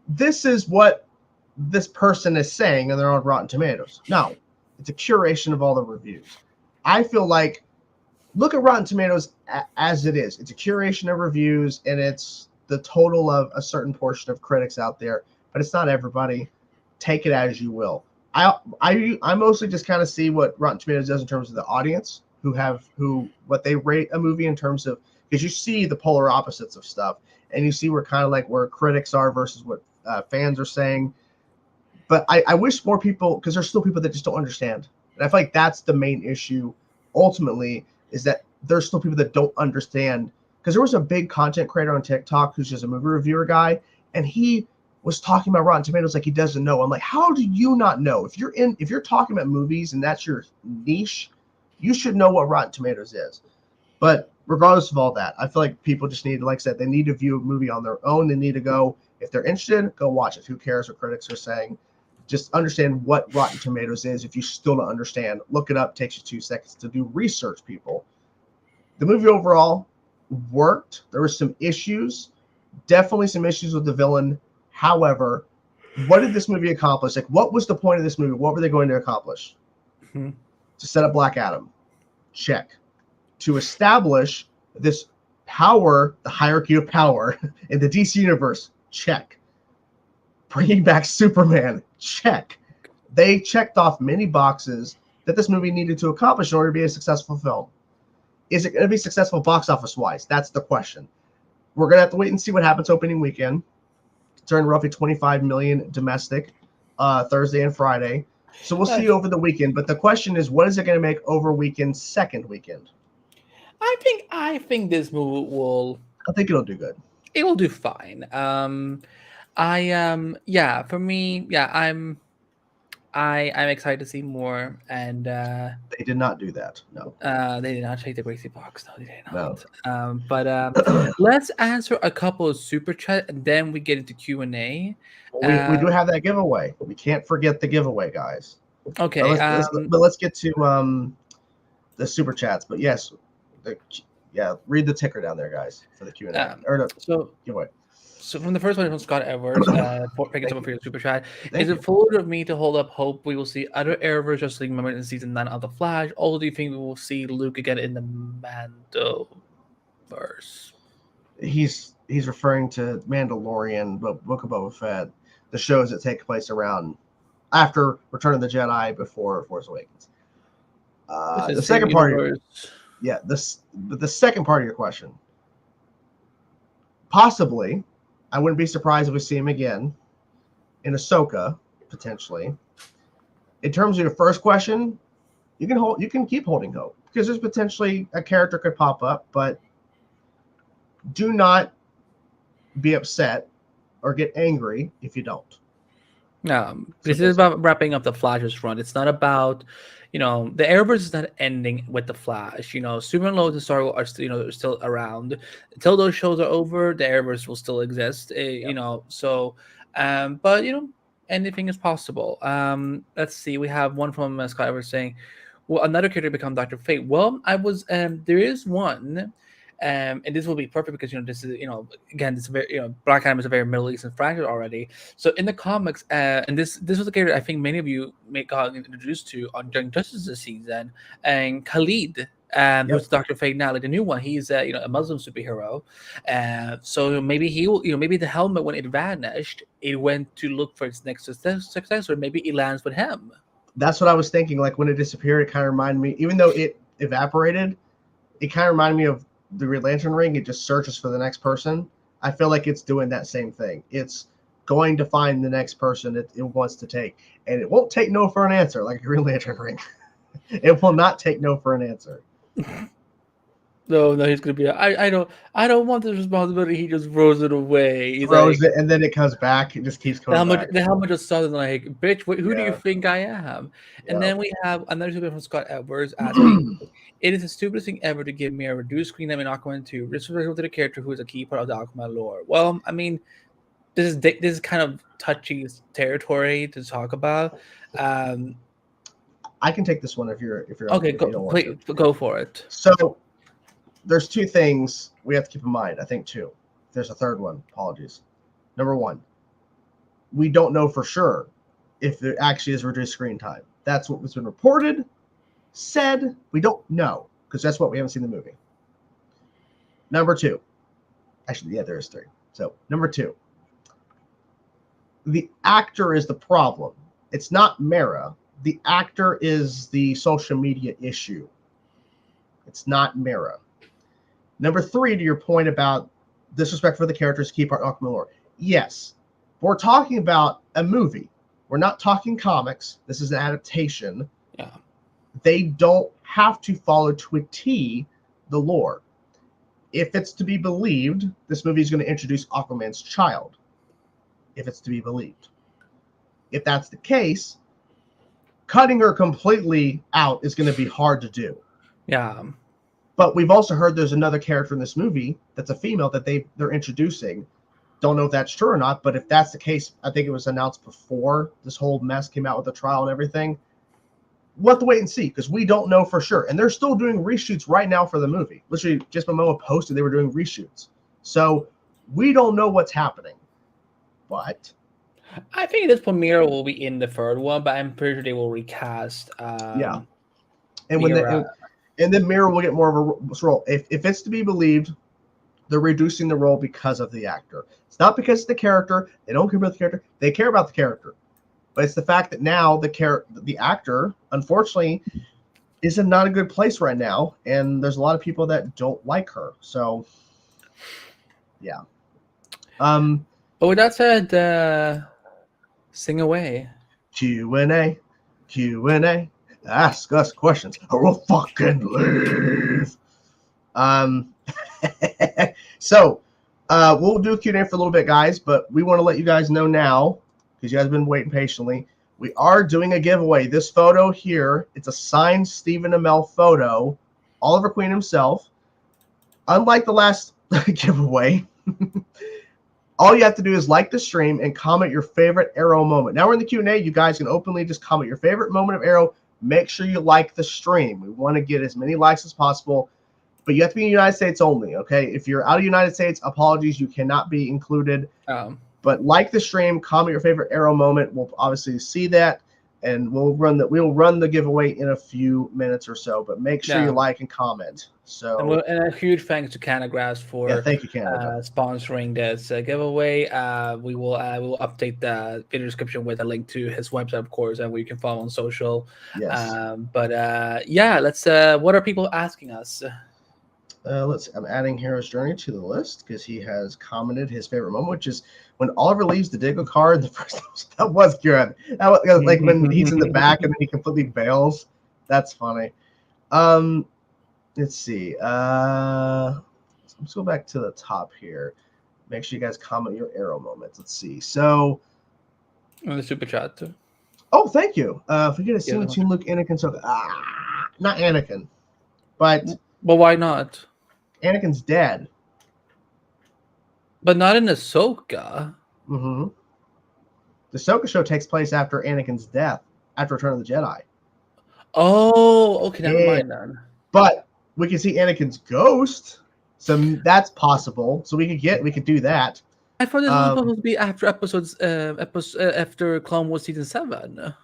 this is what this person is saying, and they're on Rotten Tomatoes. No, it's a curation of all the reviews. I feel like, look at Rotten Tomatoes as it is. It's a curation of reviews, and it's the total of a certain portion of critics out there, but it's not everybody. Take it as you will. I mostly just kind of see what Rotten Tomatoes does in terms of the audience, what they rate a movie in terms of, because you see the polar opposites of stuff, and you see where critics are versus what fans are saying. But I wish more people, because there's still people that just don't understand, and I feel like that's the main issue. Ultimately, is that there's still people that don't understand, because there was a big content creator on TikTok who's just a movie reviewer guy, and he was talking about Rotten Tomatoes like he doesn't know. I'm like, how do you not know? If you're talking about movies and that's your niche, you should know what Rotten Tomatoes is. But regardless of all that, I feel like people just need, like I said, they need to view a movie on their own. They need to go, if they're interested, go watch it. Who cares what critics are saying? Just understand what Rotten Tomatoes is. If you still don't understand, look it up. Takes you 2 seconds to do research, people. The movie overall worked. There were some issues, definitely some issues with the villain. However, what did this movie accomplish? Like, what was the point of this movie? What were they going to accomplish? To set up Black Adam. Check. To establish this power, the hierarchy of power in the DC universe. Check. Bringing back Superman. Check. They checked off many boxes that this movie needed to accomplish in order to be a successful film. Is it going to be successful box office wise? That's the question. We're going to have to wait and see what happens opening weekend. Turned roughly 25 million domestic Thursday and Friday. So we'll see over the weekend. But the question is, what is it going to make over weekend, second weekend? I think this movie will. I think it'll do good. It will do fine. For me, I'm excited to see more, and they did not do that. No, they did not take the crazy box. No, they did not. No. But let's answer a couple of super chat, and then we get into Q&A. We do have that giveaway. We can't forget the giveaway, guys. Okay, but let's get to the super chats. But yes, read the ticker down there, guys, for the Q&A giveaway. So from the first one from Scott Edwards, thank you so much for your super chat. Is it forward of me to hold up hope we will see other Arrowverse Justice League members in season 9 of The Flash? Also, do you think we will see Luke again in the Mandoverse? He's referring to Mandalorian, but Book of Boba Fett, the shows that take place around after Return of the Jedi, before Force Awakens. The second part the second part of your question. Possibly, I wouldn't be surprised if we see him again in Ahsoka, potentially. in terms of your first question, you can keep holding hope because there's potentially a character could pop up, but do not be upset or get angry if you don't. This is about wrapping up the Flash's run. It's not about, the Arrowverse is not ending with the Flash. Superman, Lois, and Starro are still, still around until those shows are over. The Arrowverse will still exist. So, but anything is possible. Let's see. We have one from Scott Evers saying, "Well, another character become Dr. Fate." Well, there is one. And this will be perfect because this is again, this is very Black Adam is a very Middle Eastern franchise already. So in the comics, and this was a character I think many of you got introduced to on during Justice this season, and Khalid, who's Dr. Fate now, like the new one. He's a Muslim superhero, so maybe he will maybe the helmet when it vanished, it went to look for its next successor. Maybe it lands with him. That's what I was thinking. Like when it disappeared, it kind of reminded me, even though it evaporated, it kind of reminded me of the Green Lantern ring. It just searches for the next person. I feel like it's doing that same thing. It's going to find the next person it wants to take, and it won't take no for an answer like a Green Lantern ring. It will not take no for an answer. No, he's gonna be. I don't want this responsibility. He just throws it away. Throws it, and then it comes back. It just keeps coming back. The helmet just started like, bitch. Who do you think I am? And then we have another super from Scott Edwards asking, "It is the stupidest thing ever to give me a reduced screen name in Aquaman 2, disrespectful to the character who is a key part of the Aquaman lore." Well, I mean, this is kind of touchy territory to talk about. I can take this one if you're okay. Go for it. So. There's two things we have to keep in mind. I think two. There's a third one. Apologies. Number one, we don't know for sure if there actually is reduced screen time. That's what was been reported, said. We don't know because that's what we haven't seen the movie. Number two, actually, yeah, there is three. So number two, the actor is the problem. It's not Mara. The actor is the social media issue. It's not Mara. Number three, to your point about disrespect for the characters, key part of Aquaman lore. Yes, we're talking about a movie. We're not talking comics. This is an adaptation. Yeah. They don't have to follow to a T the lore. If it's to be believed, this movie is going to introduce Aquaman's child. If it's to be believed. If that's the case, cutting her completely out is going to be hard to do. Yeah. But we've also heard there's another character in this movie that's a female that they're introducing. Don't know if that's true or not, but if that's the case, I think it was announced before this whole mess came out with the trial and everything. We'll have to wait and see because we don't know for sure. And they're still doing reshoots right now for the movie. Literally, just Momoa posted they were doing reshoots. So we don't know what's happening. But I think this premiere will be in the third one, but I'm pretty sure they will recast. Yeah. And and then Mira will get more of a role. If it's to be believed, they're reducing the role because of the actor. It's not because of the character. They don't care about the character. They care about the character. But it's the fact that now the actor, unfortunately, is in not a good place right now. And there's a lot of people that don't like her. So, yeah. But with that said, sing away. Q&A. Ask us questions or we'll fucking leave. So we'll do Q&A for a little bit, guys, but we want to let you guys know now, because you guys have been waiting patiently, we are doing a giveaway. This photo here, it's a signed Stephen Amell photo, Oliver Queen himself. Unlike the last giveaway, all you have to do is like the stream and comment your favorite Arrow moment. Now we're in the Q&A. You guys can openly just comment your favorite moment of Arrow. Make sure you like the stream. We want to get as many likes as possible, but you have to be in the United States only, okay? If you're out of the United States, apologies, you cannot be included. But like the stream, comment your favorite Arrow moment. We'll obviously see that, and we'll run the giveaway in a few minutes or so. But make sure you like and comment. So and a huge thanks to Canagrass for thank you, Canada, sponsoring this giveaway. We will update the video description with a link to his website, of course, and we can follow on social. Yes. Let's. What are people asking us? I'm adding Hero's Journey to the list because he has commented his favorite moment, which is when Oliver leaves the Diggle car in the first episode, that was good. That was like when he's in the back and then he completely bails. That's funny. Let's see. Let's go back to the top here. Make sure you guys comment your arrow moments. Let's see. So, On the super chat too. oh, thank you. If we get a scene between Luke, Anakin, so not Anakin, but why not? Anakin's dead. But not in Ahsoka. Mm-hmm. The Ahsoka show takes place after Anakin's death, after Return of the Jedi. Oh, okay, never mind then. But we can see Anakin's ghost, so that's possible. So we could do that. I thought this was supposed to be after after Clone Wars season 7.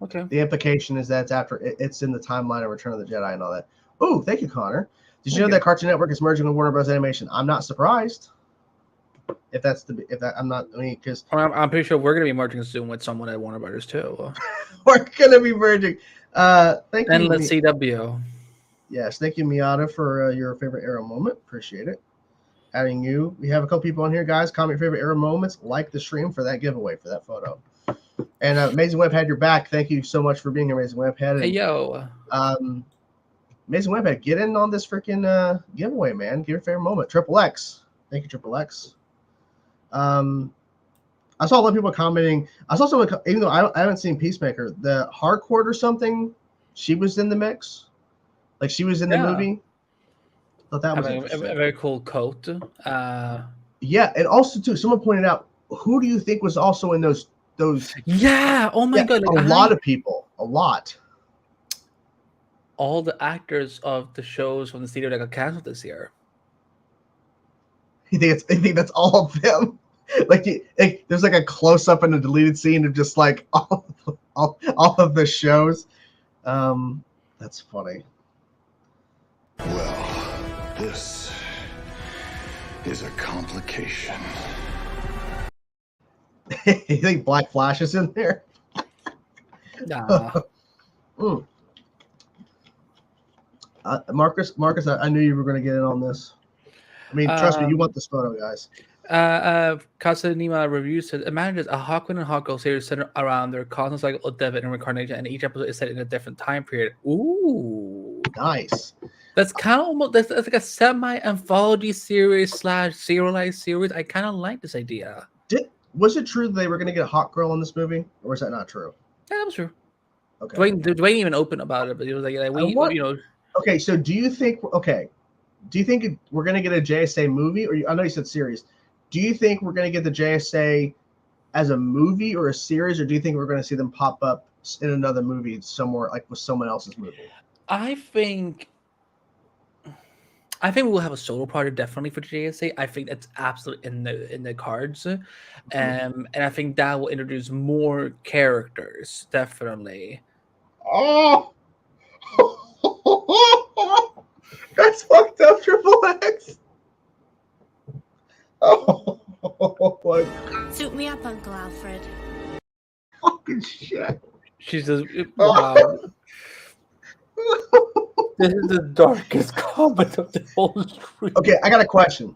Okay. The implication is that it's after it's in the timeline of Return of the Jedi and all that. Oh, thank you, Connor. Did you know that Cartoon Network is merging with Warner Bros. Animation? I'm not surprised. Because I'm pretty sure we're gonna be merging soon with someone at Warner Brothers too. we're gonna be merging. Thank you. Endless CW. Yes, thank you, Miata, for your favorite arrow moment. Appreciate it. Adding you. We have a couple people on here, guys. Comment your favorite arrow moments. Like the stream for that giveaway for that photo. And Amazing Web had your back. Thank you so much for being here, Amazing Web Head. Hey yo. Amazing Web Head, get in on this freaking giveaway, man. Give your favorite moment. Triple X. Thank you, Triple X. I saw a lot of people commenting. I saw someone, even though I haven't seen Peacemaker, the Harcourt or something, she was in the mix. Like she was in the movie. I thought that was a very cool coat. Yeah, and also too, someone pointed out, who do you think was also in those? Yeah. Oh my god. Like, a lot of people. A lot. All the actors of the shows from the studio that got canceled this year. You think that's all of them? Like there's like a close up in a deleted scene of just like all of the shows. That's funny. Well, this is a complication. You think Black Flash is in there? Nah. Marcus, I knew you were going to get in on this. I mean, trust me, you want this photo, guys. Casanima Review says, imagine a Hawkman and Hawkgirl series centered around their cosmic cycle of death and reincarnation, and each episode is set in a different time period. Ooh, nice. That's kind of almost that's like a semi-anthology series / serialized series. I kind of like this idea. Was it true that they were going to get a Hawkgirl in this movie, or was that not true? Yeah, that was true. Okay. Dwayne even open about it, but he was like, you know. Okay, so do you think we're going to get a JSA movie, or I know you said series? Do you think we're going to get the JSA as a movie or a series, or do you think we're going to see them pop up in another movie somewhere, like with someone else's movie? I think we'll have a solo project definitely for JSA. I think that's absolutely in the cards, and I think that will introduce more characters definitely. Oh, that's fucked up, Triple X. Oh, my God. Suit me up, Uncle Alfred. Fucking shit. She says, wow. This is the darkest comment of the whole stream. Okay, I got a question.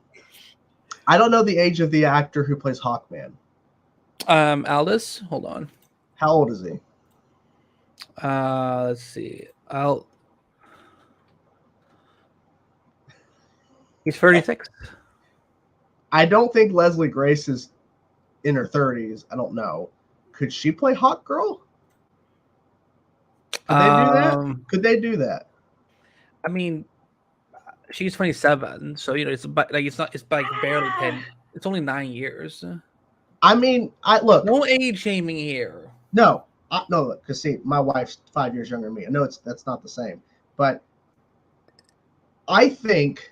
I don't know the age of the actor who plays Hawkman. Aldous, hold on. How old is he? Let's see. He's 36. I don't think Leslie Grace is in her 30s. I don't know. Could she play Hawkgirl? Could they do that? Could they do that? I mean, she's 27, so it's like barely 10. It's only 9 years. I mean, look. No age shaming here. No, look, because see, my wife's 5 years younger than me. I know that's not the same, but I think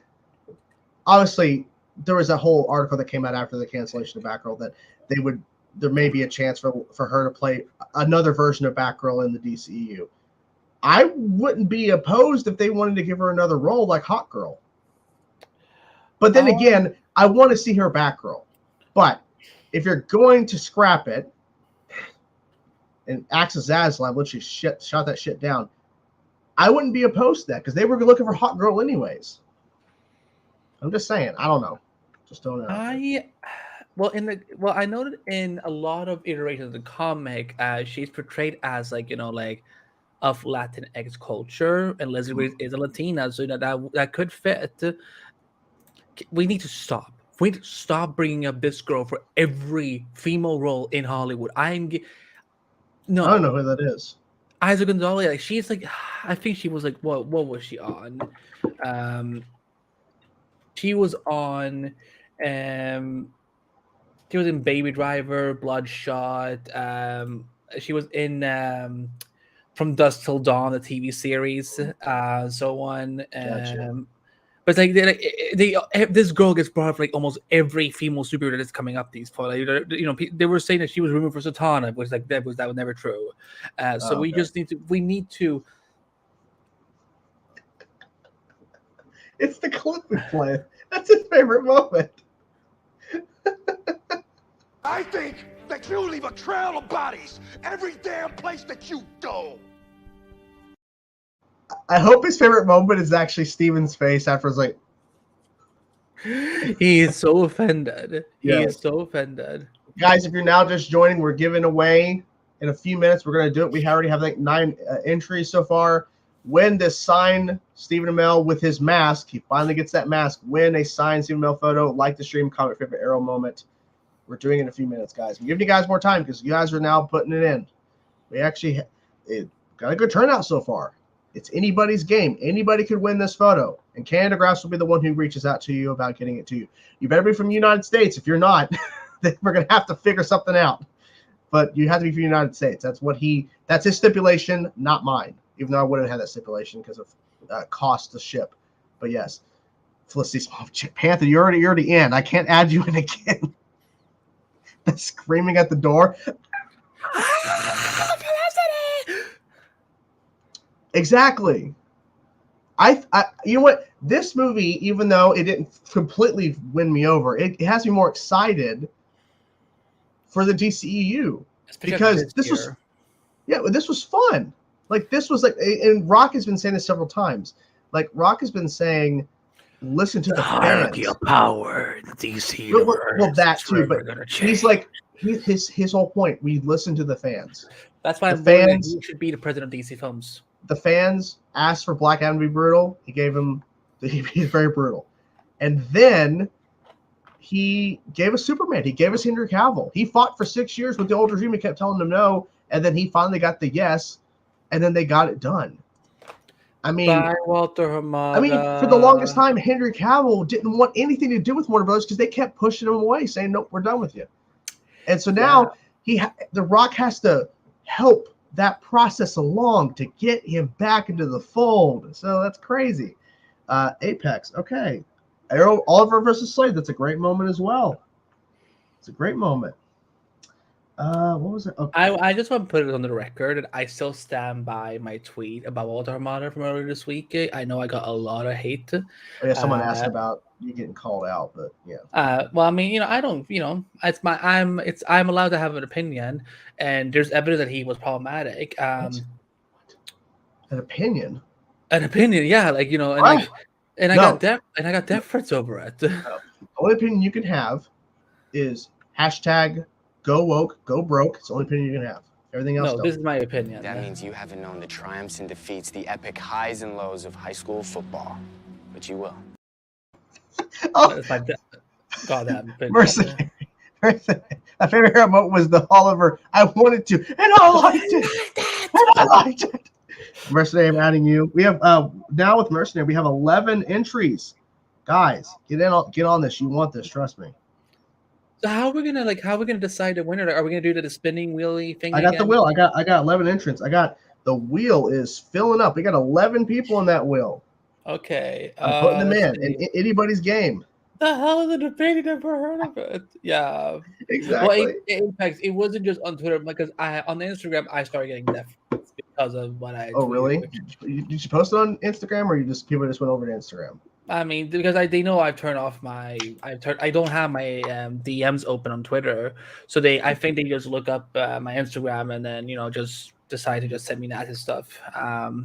obviously there was a whole article that came out after the cancellation of Batgirl that there may be a chance for her to play another version of Batgirl in the DCEU. I wouldn't be opposed if they wanted to give her another role like Hawkgirl. But then again, I want to see her Batgirl. But if you're going to scrap it, and Axel Zaslav literally shot that shit down, I wouldn't be opposed to that because they were looking for Hawkgirl anyways. I'm just saying. I don't know. Just don't know. I noted in a lot of iterations of the comic, she's portrayed as like like of Latinx culture, and Leslie Grace is a Latina, so that could fit. We need to stop. We need to stop bringing up this girl for every female role in Hollywood. No. I don't know who that is. Isa Gonzalez, like she's like, I think she was like, what was she on? She was on, she was in Baby Driver, Bloodshot. She was in From Dusk Till Dawn, the TV series, so on. Gotcha. But like, this girl gets brought up like almost every female superhero that's coming up these fall. Like, they were saying that she was rumored for Satana, which like that was never true. So we just need to. It's the clip we play. That's his favorite moment. I think that you leave a trail of bodies every damn place that you go. I hope his favorite moment is actually Steven's face after it's like. He is so offended. He Yes. is so offended. Guys, if you're now just joining, we're giving away in a few minutes. We're going to do it. We already have like 9 entries so far. Win this signed Stephen Amell with his mask. He finally gets that mask. Win a signed Stephen Amell photo. Like the stream, comment favorite Arrow moment. We're doing it in a few minutes, guys. I'm giving you guys more time because you guys are now putting it in. We actually got a good turnout so far. It's anybody's game. Anybody could win this photo. And Canada Graphs will be the one who reaches out to you about getting it to you. You better be from the United States. If you're not, then we're going to have to figure something out. But you have to be from the United States. That's his stipulation, not mine. Even though I wouldn't have that stipulation because of cost to ship. But yes. Felicity Panther, you're already in. I can't add you in again. Screaming at the door. Exactly. I you know what? This movie, even though it didn't completely win me over, it has me more excited for the DCEU because this was fun. Like this was like, and Rock has been saying this several times. Like Rock has been saying, listen to the hierarchy fans. of power, the DC universe. Well, that too, but he's like his whole point. We listen to the fans. That's why the fans he should be the president of DC Films. The fans asked for Black Adam to be brutal. He gave him. He's very brutal, and then he gave us Superman. He gave us Henry Cavill. He fought for 6 years with the old regime. He kept telling them no, and then he finally got the yes, and then they got it done. I mean, Bye, Walter Hamada. I mean, for the longest time, Henry Cavill didn't want anything to do with Warner Bros. because they kept pushing him away, saying, "Nope, we're done with you." And so now The Rock has to help that process along to get him back into the fold. So that's crazy. Apex, okay. Arrow Oliver versus Slade. That's a great moment as well. It's a great moment. What was it? Okay. I just want to put it on the record that I still stand by my tweet about Walter Hamada from earlier this week. I know I got a lot of hate. Oh, yeah, someone asked about you getting called out, but yeah. Well, I mean, I don't, I'm allowed to have an opinion, and there's evidence that he was problematic. An opinion. An opinion, yeah, like and I got death threats over it. The only opinion you can have is hashtag Go woke, go broke. It's the only opinion you can have. Everything else. No, this is my opinion. That means you haven't known the triumphs and defeats, the epic highs and lows of high school football. But you will. Oh, goddamn opinion. Mercenary. My favorite hero moment was the Oliver. I wanted to, and I liked it. Mercenary, I'm adding you. We have now with Mercenary, we have 11 entries. Guys, get on this. You want this? Trust me. So how are we gonna decide the winner? Are we gonna do the spinning wheelie thing? I got the wheel. I got 11 entrants. The wheel is filling up. We got 11 people in that wheel. Okay. I'm putting them in anybody's game. The hell is a debate? Never heard of it. Yeah. Exactly. Well, Apex, it wasn't just on Twitter because on Instagram I started getting death because of what I. Oh really? Did you post it on Instagram, or people just went over to Instagram? I mean, because they know I've turned off I don't have my DMs open on Twitter, so I think they just look up my Instagram and then just decide to just send me nasty stuff. Have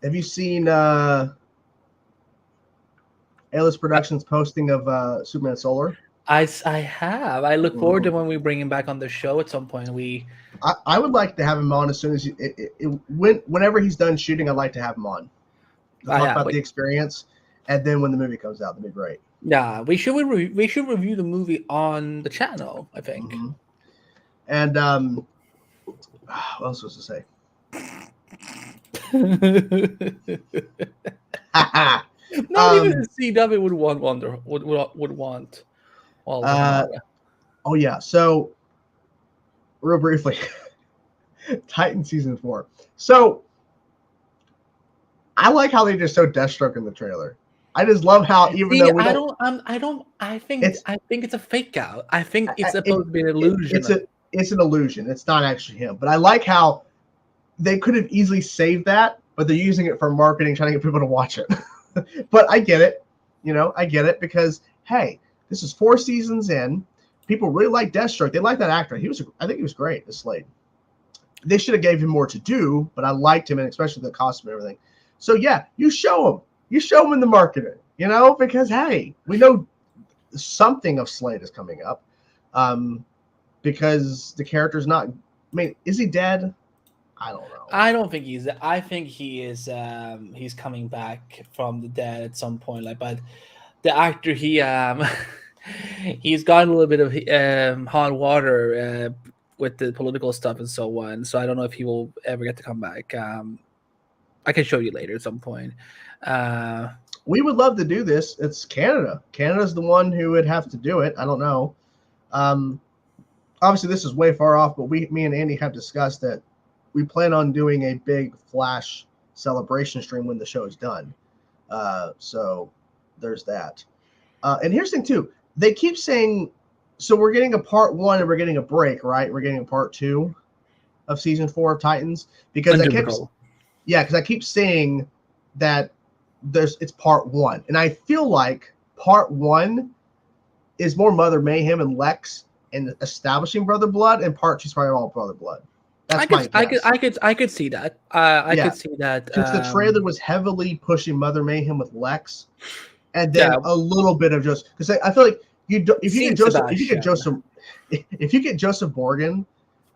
you seen A-List Productions posting of Superman Solar. I have. I look forward to when we bring him back on the show at some point. I would like to have him on as soon as whenever he's done shooting. I'd like to have him on to talk about the experience, and then when the movie comes out, that'd be great. Yeah, we should review the movie on the channel, I think. Mm-hmm. And what else was to say? Not even the CW would want. Oh yeah. So, real briefly, Titan season 4. So, I like how they just showed Deathstroke in the trailer. I just love how I think it's a fake out. I think it's supposed to be an illusion. It's an illusion. It's not actually him. But I like how they could have easily saved that, but they're using it for marketing, trying to get people to watch it. But I get it. I get it because, hey, this is 4 seasons in. People really like Deathstroke. They like that actor. I think he was great as Slade. They should have gave him more to do, but I liked him, and especially the costume and everything. So yeah, you show him. You show him in the marketing, because hey, we know something of Slade is coming up. Because the character's not. I mean, is he dead? I don't know. I don't think he's. I think he is. He's coming back from the dead at some point. But the actor, he's gotten a little bit of hot water with the political stuff and so on. So I don't know if he will ever get to come back. I can show you later at some point. We would love to do this. It's Canada. Canada's the one who would have to do it. I don't know. Obviously, this is way far off, but me and Andy have discussed that we plan on doing a big Flash celebration stream when the show is done. So there's that. And here's the thing, too. They keep saying, so we're getting a part 1 and we're getting a break, right? We're getting a part 2 of season 4 of Titans. Because I keep saying that it's part 1. And I feel like part 1 is more Mother Mayhem and Lex and establishing Brother Blood, and part 2 is probably all Brother Blood. That's my guess. I could see that. I could see that. Because the trailer was heavily pushing Mother Mayhem with Lex, and then a little bit of just because I feel like if you get Joseph Morgan,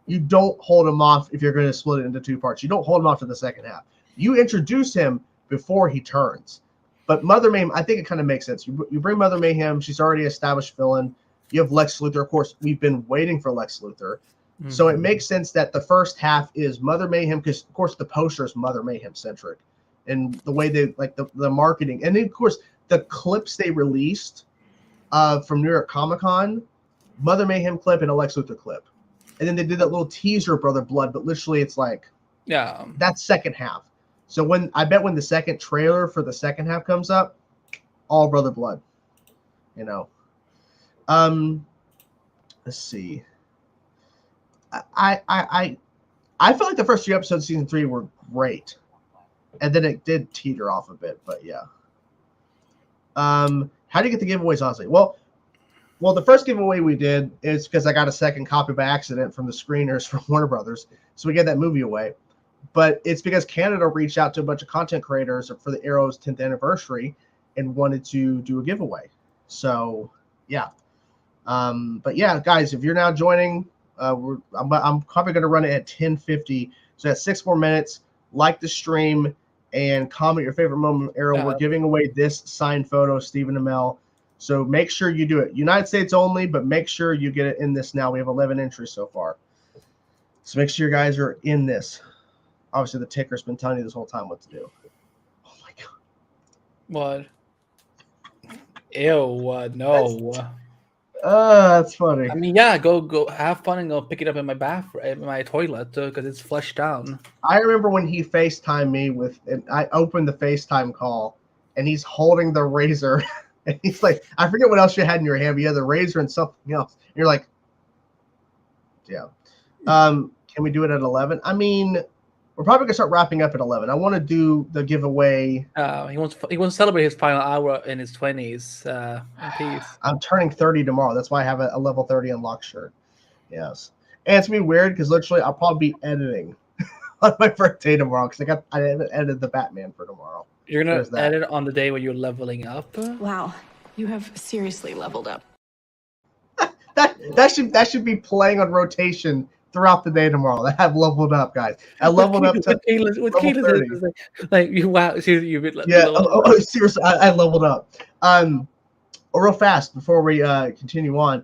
you don't hold him off if you're going to split it into 2 parts. You don't hold him off to the second half. You introduce him before he turns. But Mother Mayhem, I think it kind of makes sense. You bring Mother Mayhem. She's already established villain. You have Lex Luthor. Of course, we've been waiting for Lex Luthor. Mm-hmm. So it makes sense that the first half is Mother Mayhem because, of course, the poster is Mother Mayhem centric. And the way they like the marketing. And then, of course, the clips they released from New York Comic Con, Mother Mayhem clip and a Lex Luthor clip. And then they did that little teaser, Brother Blood, but literally it's like, that's second half. So when the second trailer for the second half comes up, all Brother Blood, let's see. I felt like the first 3 episodes of season 3 were great, and then it did teeter off a bit. But yeah. How do you get the giveaways? Honestly, well, the first giveaway we did is because I got a second copy by accident from the screeners from Warner Brothers, so we gave that movie away. But it's because Canada reached out to a bunch of content creators for the Arrow's 10th anniversary and wanted to do a giveaway. So yeah. But yeah, guys, if you're now joining, I'm probably going to run it at 10:50. So that's 6 more minutes. Like the stream and comment your favorite moment of Arrow. We're giving away this signed photo of Stephen Amell. So make sure you do it. United States only, but make sure you get it in this now. We have 11 entries so far. So make sure you guys are in this. Obviously, the ticker's been telling you this whole time what to do. Oh my What? God. Ew, no. That's funny. I mean, yeah, go have fun and go pick it up in my bathroom, in my toilet, because it's flushed down. I remember when he FaceTimed me and I opened the FaceTime call, and he's holding the razor, and he's like, I forget what else you had in your hand, but you had the razor and something else. And you're like, yeah. Can we do it at 11? I mean, we're probably gonna start wrapping up at 11. I want to do the giveaway. He wants to celebrate his final hour in his 20s. In peace. I'm turning 30 tomorrow. That's why I have a level 30 unlocked shirt. Yes, and it's gonna be weird because literally I'll probably be editing on my birthday tomorrow because I haven't edited the Batman for tomorrow. You're gonna There's that. edit on the day when you're leveling up. Wow, you have seriously leveled up. That should be playing on rotation throughout the day tomorrow. That have leveled up, guys. I leveled up to With level 30. is like you wow, seriously, you've been Yeah. Seriously, I leveled up. Real fast before we continue on,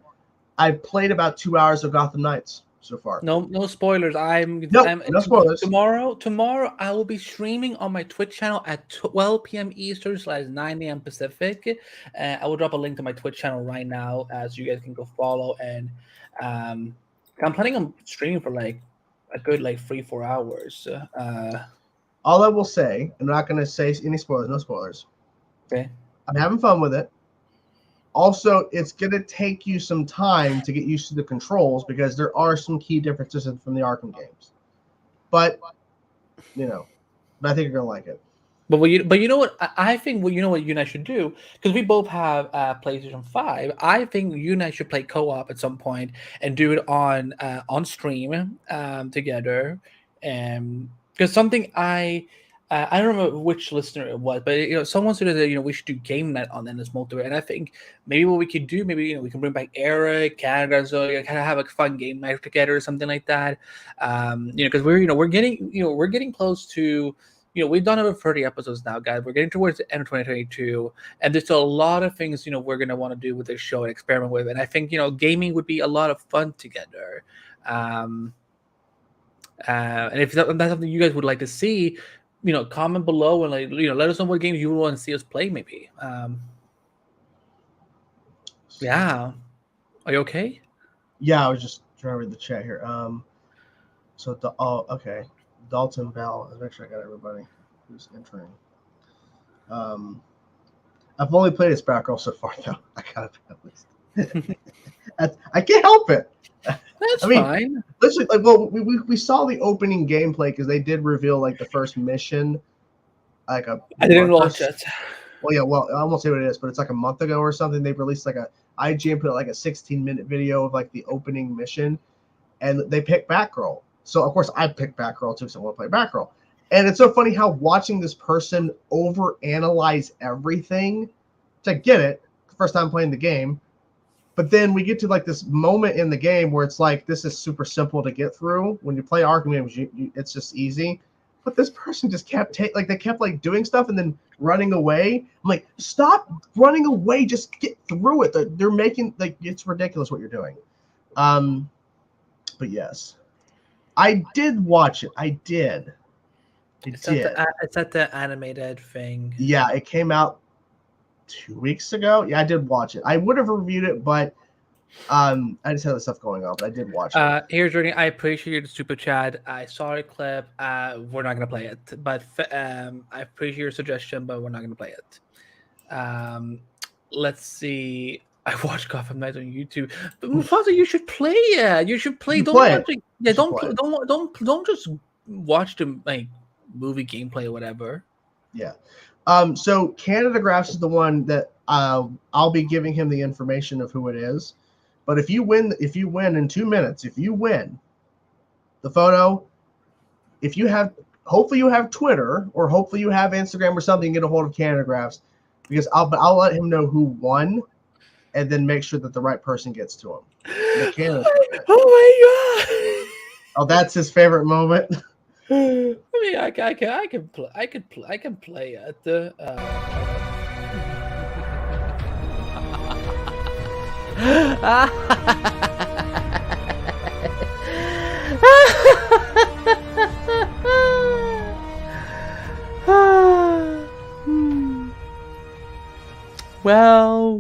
I played about 2 hours of Gotham Knights so far. No spoilers. No spoilers. Tomorrow I will be streaming on my Twitch channel at 12 p.m. Eastern / 9 a.m. Pacific. I will drop a link to my Twitch channel right now, as you guys can go follow. And I'm planning on streaming for like a good 3-4 hours. All I will say, I'm not going to say any spoilers. No spoilers. Okay. I'm having fun with it. Also, it's going to take you some time to get used to the controls because there are some key differences from the Arkham games. But I think you're going to like it. But you know what? I think you know what you and I should do, because we both have PlayStation 5. I think you and I should play co-op at some point and do it on stream together. Because something I don't remember which listener it was, but someone said that we should do game night on this Multiverse, and I think maybe what we could do, maybe we can bring back Eric, Canada, so kind of have a fun game night together or something like that. Because we're getting close to. We've done over 30 episodes now, guys. We're getting towards the end of 2022, and there's still a lot of things we're gonna want to do with this show and experiment with. And I think gaming would be a lot of fun together. And if that's something you guys would like to see, comment below and let us know what games you would want to see us play. Maybe. Yeah. Are you okay? Yeah, I was just trying to read the chat here. Okay. Dalton Bell. Let's make sure I got everybody who's entering. I've only played as Batgirl so far, though. I gotta be honest. I can't help it. That's fine. Literally, we saw the opening gameplay because they did reveal the first mission. I didn't watch it. Well, yeah. Well, I won't say what it is, but it's a month ago or something. They released IGN put a 16-minute video of the opening mission, and they picked Batgirl. So, of course, I picked Batgirl, too, because I want to play Batgirl. And it's so funny how watching this person overanalyze everything to get it, the first time playing the game, but then we get to, this moment in the game where it's this is super simple to get through. When you play Arkham games, it's just easy. But this person just kept, they kept, doing stuff and then running away. I'm like, stop running away. Just get through it. They're making, it's ridiculous what you're doing. But, yes. I did watch it. I did. It's at the animated thing. Yeah, it came out 2 weeks ago. Yeah, I did watch it. I would have reviewed it, but I just had other stuff going on. But I did watch it. Here's Jordan. I appreciate the super chat. I saw a clip. We're not gonna play it, but I appreciate your suggestion, but we're not gonna play it. Let's see. I watched Gotham Knights on YouTube. But Mufasa, you should play it. You should play. Don't watch it. Yeah, don't just watch the movie gameplay or whatever. Yeah. So Canada Graphs is the one that I'll be giving him the information of who it is. But if you win in 2 minutes, if you win the photo, hopefully you have Twitter or hopefully you have Instagram or something, get a hold of Canada Graphs, because I'll let him know who won. And then make sure that the right person gets to him. Oh my god! Oh, that's his favorite moment. I mean, I can play it. Well.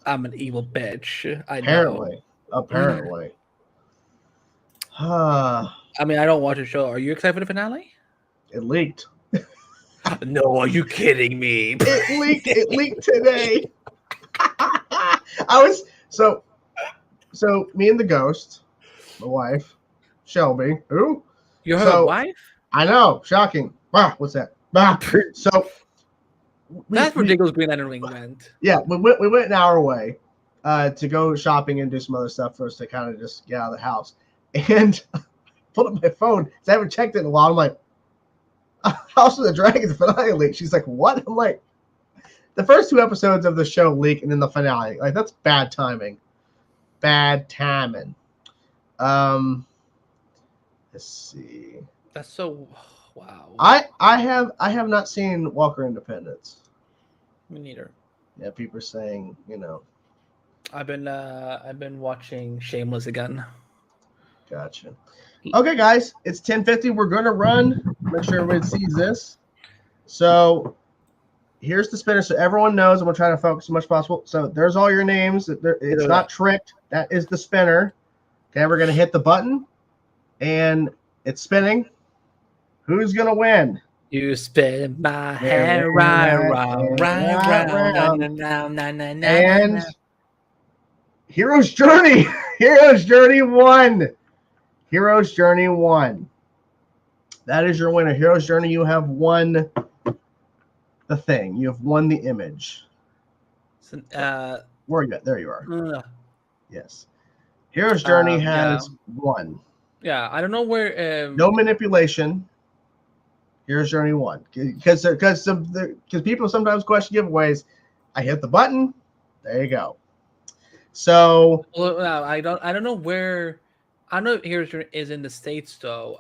I'm an evil bitch. Apparently. I mean, I don't watch the show. Are you excited for the finale? It leaked. No, are you kidding me? It leaked today. So me and the ghost, my wife, Shelby. Who? You have a wife? I know. Shocking. Wow, what's that? So that's ridiculous. Green Lantern Ring went. Yeah, we went an hour away to go shopping and do some other stuff for us to kind of just get out of the house. And pulled up my phone because I haven't checked it in a while. I'm like, House of the Dragons finale leak. She's like, what? I'm like, the first 2 episodes of the show leak, and then the finale. Like, that's bad timing. Bad timing. Let's see. That's so wow. I have not seen Walker Independence. Me neither. Yeah, people are saying, you know. I've been watching Shameless again. Gotcha. Okay, guys, it's 10:50. We're gonna run. Make sure everybody sees this. So here's the spinner, so everyone knows. I'm gonna try to focus as much as possible. So there's all your names. It's not tricked. That is the spinner. Okay, we're gonna hit the button, and it's spinning. Who's gonna win? You spin my head round. And Hero's Journey. Hero's Journey 1. Hero's Journey 1. That is your winner. Hero's Journey, you have won the thing. You have won the image. Where are you at? There you are. Yes. Hero's Journey has won. Yeah, I don't know where. No manipulation. Hero's Journey 1. Because people sometimes question giveaways. I hit the button. There you go. So I don't know where. I don't know if Hero's Journey is in the States though.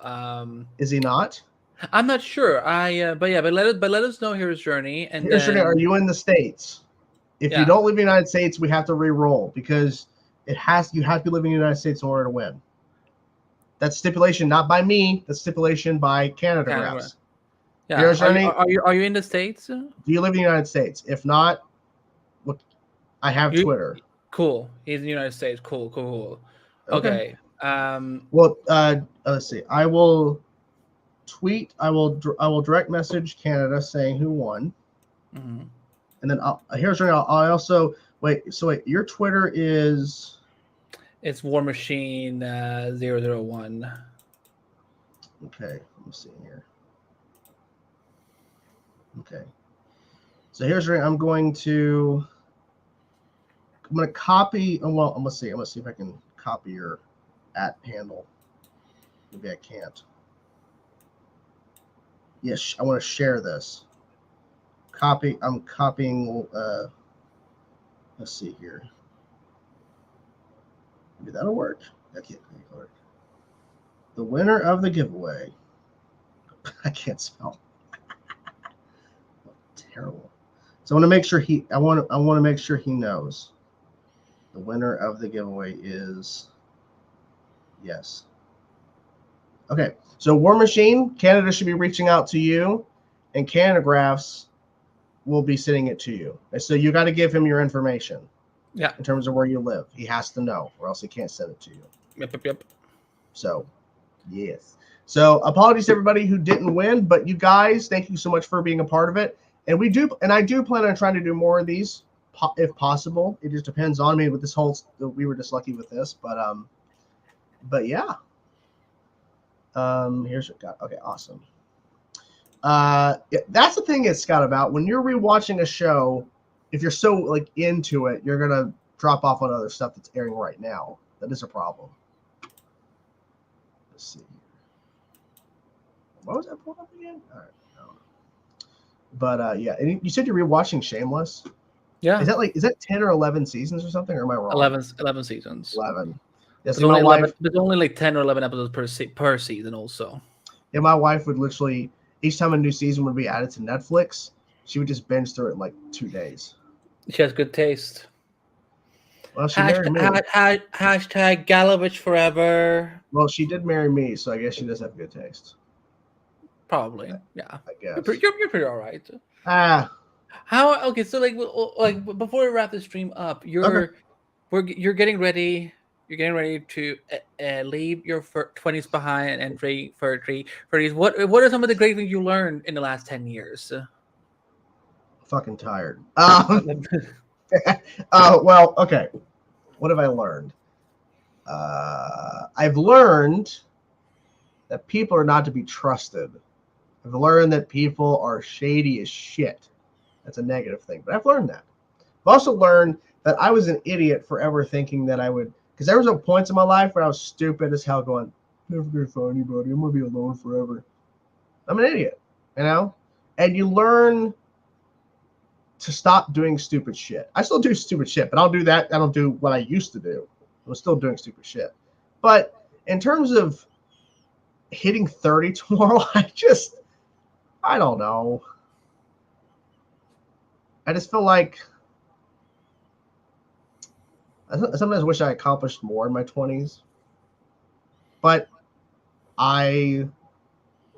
Is he not? I'm not sure. But let us know Hero's Journey. And Hero's Journey, are you in the States? If you don't live in the United States, we have to re-roll because you have to be living in the United States in order to win. That's stipulation, not by me. That's stipulation by Canada Graphs. Yeah. Hero's Journey, are you in the States? Do you live in the United States? If not, look, I have Twitter. Cool. He's in the United States. Cool. Okay. Well, let's see. I will tweet. I will direct message Canada saying who won, and then Here's Journey. I also wait. So wait, your Twitter is. It's War Machine 001. Okay, let me see here. Okay, so here's where I'm going to copy. Well, I'm gonna see if I can copy your @handle. Maybe I can't. Yes, I want to share this. Copy. I'm copying. Let's see here. Maybe that'll work. Okay, work. The winner of the giveaway. I can't spell. Terrible. So I want to make sure I want to make sure he knows. The winner of the giveaway is yes. Okay. So War Machine, Canada should be reaching out to you, and Canada Graphs will be sending it to you. And so you got to give him your information. Yeah. In terms of where you live, he has to know, or else he can't send it to you. Yep. So, yes. So apologies to everybody who didn't win, but you guys, thank you so much for being a part of it. And I do plan on trying to do more of these if possible. It just depends on me with this whole. We were just lucky with this, but yeah. Here's what got. Okay, awesome. That's the thing, Scott, about when you're rewatching a show. If you're so into it, you're gonna drop off on other stuff that's airing right now. That is a problem. Let's see. What was that pulled up again? All right. No. But yeah, and you said you're rewatching Shameless. Yeah. Is that 10 or 11 seasons or something? Or am I wrong? 11 seasons. 11. Yeah, so my wife. There's only 10 or 11 episodes per season, also. Yeah, my wife would literally each time a new season would be added to Netflix, she would just binge through it in 2 days. She has good taste. Well, she married me. Hashtag Galovich forever. Well, she did marry me, so I guess she does have good taste. Probably, yeah. I guess you're pretty all right. How? Okay, so before we wrap the stream up, you're getting ready. You're getting ready to leave your 20s behind and entry 30s. What are some of the great things you learned in the last 10 years? Fucking tired. Well, okay. What have I learned? I've learned that people are not to be trusted. I've learned that people are shady as shit. That's a negative thing, but I've learned that. I've also learned that I was an idiot forever thinking that I would, because there was points in my life where I was stupid as hell going, Never gonna find anybody. I'm gonna be alone forever. I'm an idiot, you know? And you learn to stop doing stupid shit. I still do stupid shit, but I'll do that. I don't do what I used to do. I'm still doing stupid shit. But in terms of hitting 30 tomorrow, I don't know. I just feel like I sometimes wish I accomplished more in my 20s. But I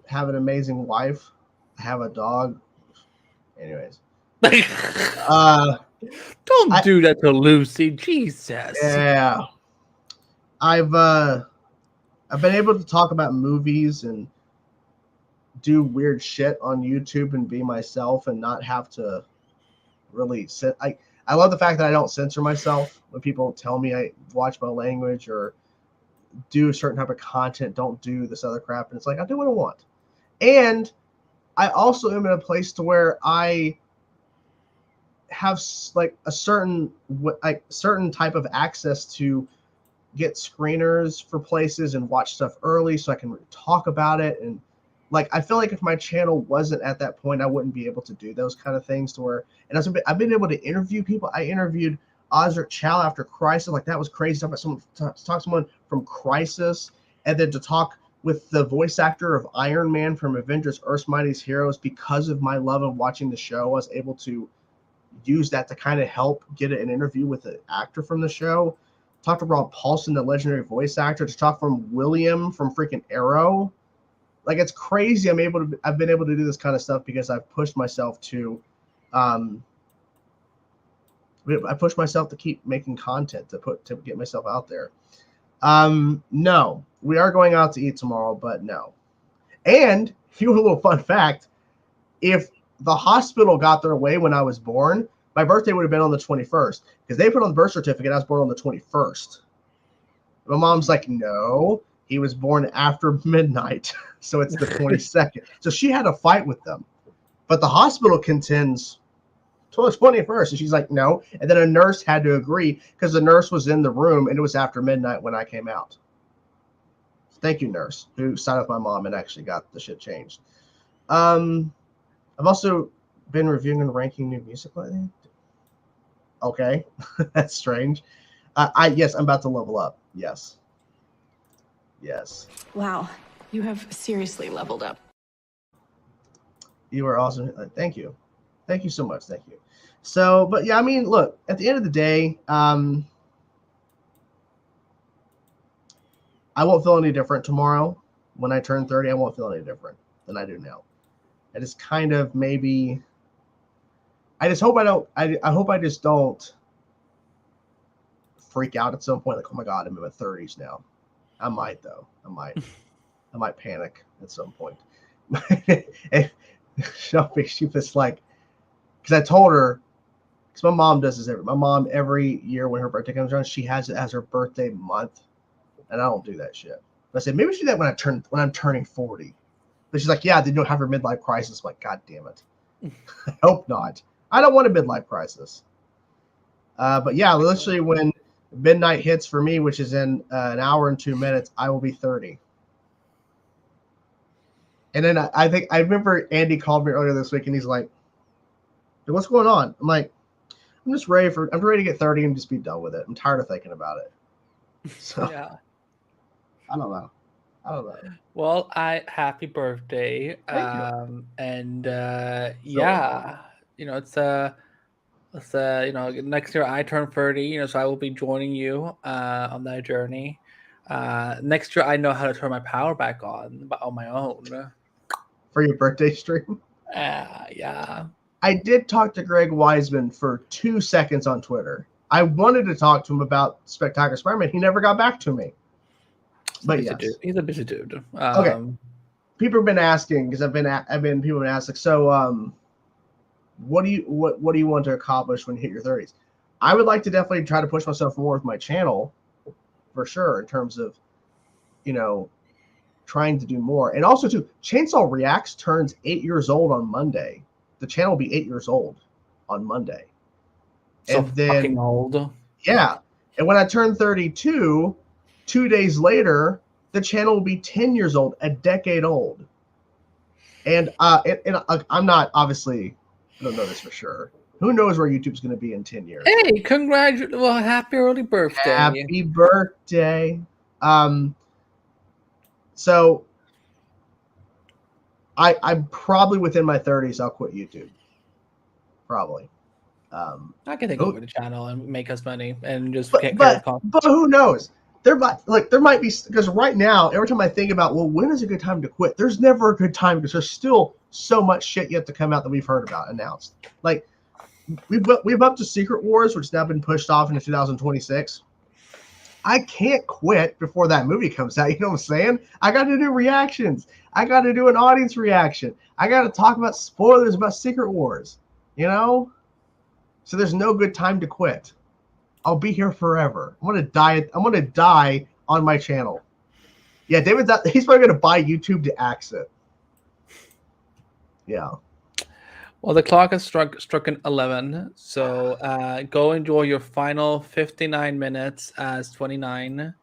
have an amazing wife. I have a dog. Anyways. Don't do that to Lucy. Jesus. Yeah. I've been able to talk about movies and do weird shit on YouTube and be myself and not have to really sit. I love the fact that I don't censor myself when people tell me I watch my language or do a certain type of content, don't do this other crap. And it's like, I do what I want. And I also am in a place to where I have like a certain type of access to get screeners for places and watch stuff early so I can talk about it. And like, I feel like if my channel wasn't at that point, I wouldn't be able to do those kind of things to where, and I've been able to interview people. I interviewed Ozric Chow after Crisis. Like, that was crazy. To talk to someone from Crisis, and then to talk with the voice actor of Iron Man from Avengers Earth's Mightiest Heroes. Because of my love of watching the show, I was able to use that to kind of help get an interview with an actor from the show. Talk to Rob Paulson, the legendary voice actor, to talk from William from freaking Arrow. Like, it's crazy. I've been able to do this kind of stuff because I've pushed myself to keep making content, to get myself out there. No, we are going out to eat tomorrow, but no. And if you want a little fun fact, if the hospital got their way when I was born, my birthday would have been on the 21st, because they put on the birth certificate I was born on the 21st. My mom's like, no, he was born after midnight, so it's the 22nd. So she had a fight with them, but the hospital contends till the 21st, and she's like, no. And then a nurse had to agree because the nurse was in the room and it was after midnight when I came out. Thank you, nurse, who sided with my mom and actually got the shit changed. I've also been reviewing and ranking new music lately. Okay, that's strange. Yes, I'm about to level up. Yes. Wow, you have seriously leveled up. You are awesome. Thank you. Thank you so much. Thank you. So, but yeah, I mean, look, at the end of the day, I won't feel any different tomorrow. When I turn 30, I won't feel any different than I do now. I just kind of maybe, I just hope I hope I just don't freak out at some point. Like, oh my God, I'm in my 30s now. I might though. I might panic at some point. She was like, because I told her, because my mom does this every year when her birthday comes around, she has it as her birthday month, and I don't do that shit. But I said maybe she do that when I'm turning 40. But she's like, yeah, then you'll have your midlife crisis. I'm like, God damn it. I hope not. I don't want a midlife crisis. But yeah, literally when midnight hits for me, which is in an hour and 2 minutes, I will be 30. And then I remember Andy called me earlier this week, and he's like, what's going on? I'm like, I'm ready to get 30 and just be done with it. I'm tired of thinking about it. So yeah. I don't know. Well, happy birthday. And yeah, it's next year I turn 30, so I will be joining you on that journey. Next year I know how to turn my power back on my own. For your birthday stream? Yeah. I did talk to Greg Wiseman for 2 seconds on Twitter. I wanted to talk to him about Spectacular Spider-Man. He never got back to me. But yes, he's a busy dude. Okay. People have been asking, because people have been asking, so what do you want to accomplish when you hit your 30s? I would like to definitely try to push myself more with my channel, for sure, in terms of, trying to do more. And also too, Chainsaw Reacts turns 8 years old on Monday. The channel will be 8 years old on Monday. So and then, fucking old. Yeah. And when I turn 32, 2 days later, the channel will be 10 years old, a decade old. And I'm not, obviously, I don't know this for sure. Who knows where YouTube's going to be in 10 years? Hey, congratulations. Well, happy early birthday. Happy birthday. So I'm probably within my 30s. I'll quit YouTube. Probably. I can take over the channel and make us money and just but who knows? There might be, because right now, every time I think about, well, when is a good time to quit? There's never a good time because there's still so much shit yet to come out that we've heard about announced. Like we've up to Secret Wars, which has now been pushed off into 2026. I can't quit before that movie comes out. You know what I'm saying? I got to do reactions. I got to do an audience reaction. I got to talk about spoilers about Secret Wars. You know? So there's no good time to quit. I'll be here forever. I'm gonna die on my channel. Yeah, he's probably gonna buy YouTube to exit. Yeah. Well, the clock has struck 11, so go enjoy your final 59 minutes as 29.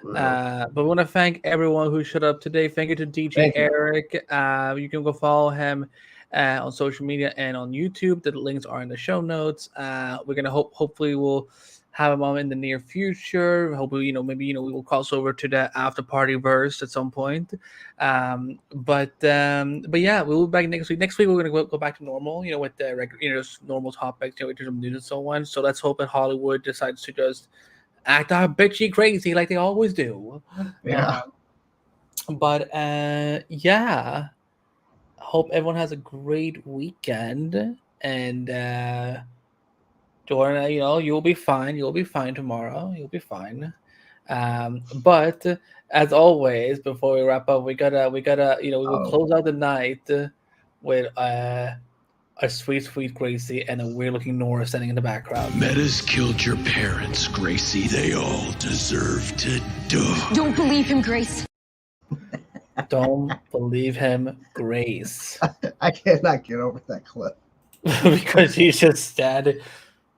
But we want to thank everyone who showed up today. Thank you to DJ Eric. You can go follow him on social media and on YouTube. The links are in the show notes. We're gonna hopefully we'll have him on in the near future. Hopefully, maybe we will cross over to the after party verse at some point. But yeah, we'll be back next week. Next week we're gonna go back to normal, with the regular, normal topics, in terms of news and so on. So let's hope that Hollywood decides to just act out bitchy crazy like they always do. Yeah. Yeah. Hope everyone has a great weekend, and Jordan, you'll be fine. You'll be fine tomorrow. You'll be fine. But as always, before we wrap up, we gotta, we will close out the night with a sweet Gracie and a weird-looking Nora standing in the background. Metas killed your parents, Gracie. They all deserve to die. Don't believe him, Grace. Don't believe him, Grace. I cannot get over that clip. Because he's just dead.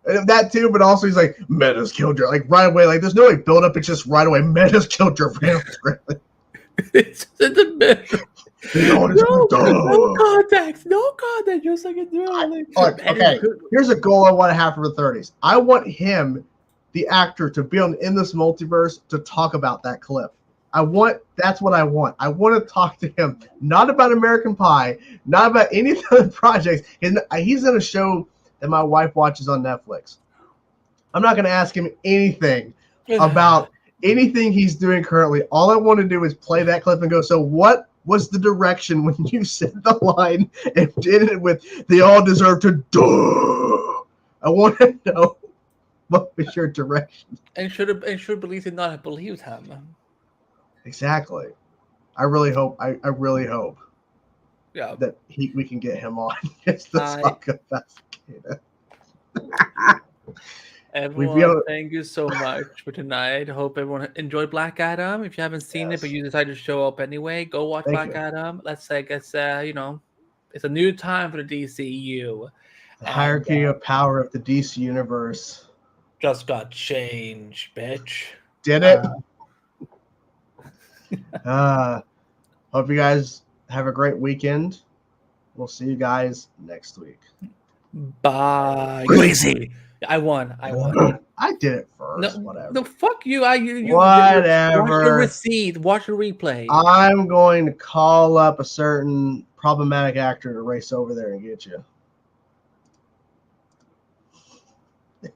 That too, but also he's like, Metas killed your, like, right away. Like, there's no like build up. It's just right away. Metas killed your parents. It's in the middle. No context. Just like a drill. Okay, here's a goal I want to have for the 30s. I want him, the actor, to be in this multiverse to talk about that clip. That's what I want. I want to talk to him, not about American Pie, not about any other projects. He's in a show that my wife watches on Netflix. I'm not going to ask him anything about anything he's doing currently. All I want to do is play that clip and go, so what was the direction when you said the line and did it with "they all deserve to die"? I want to know what was your direction. And should believe did not have believed him. Exactly. I really hope. I really hope. Yeah. That we can get him on just to talk about Cicada. Everyone, thank you so much for tonight. Hope everyone enjoyed Black Adam. If you haven't seen it, but you decided to show up anyway, go watch Black Adam. Let's say, it's a new time for the DCU. The hierarchy of power of the DC universe just got changed, bitch. Did it? Hope you guys have a great weekend. We'll see you guys next week. Bye. Crazy. I won. I did it first. Whatever. No, fuck you. You whatever. Watch the receipt. Watch the replay. I'm going to call up a certain problematic actor to race over there and get you.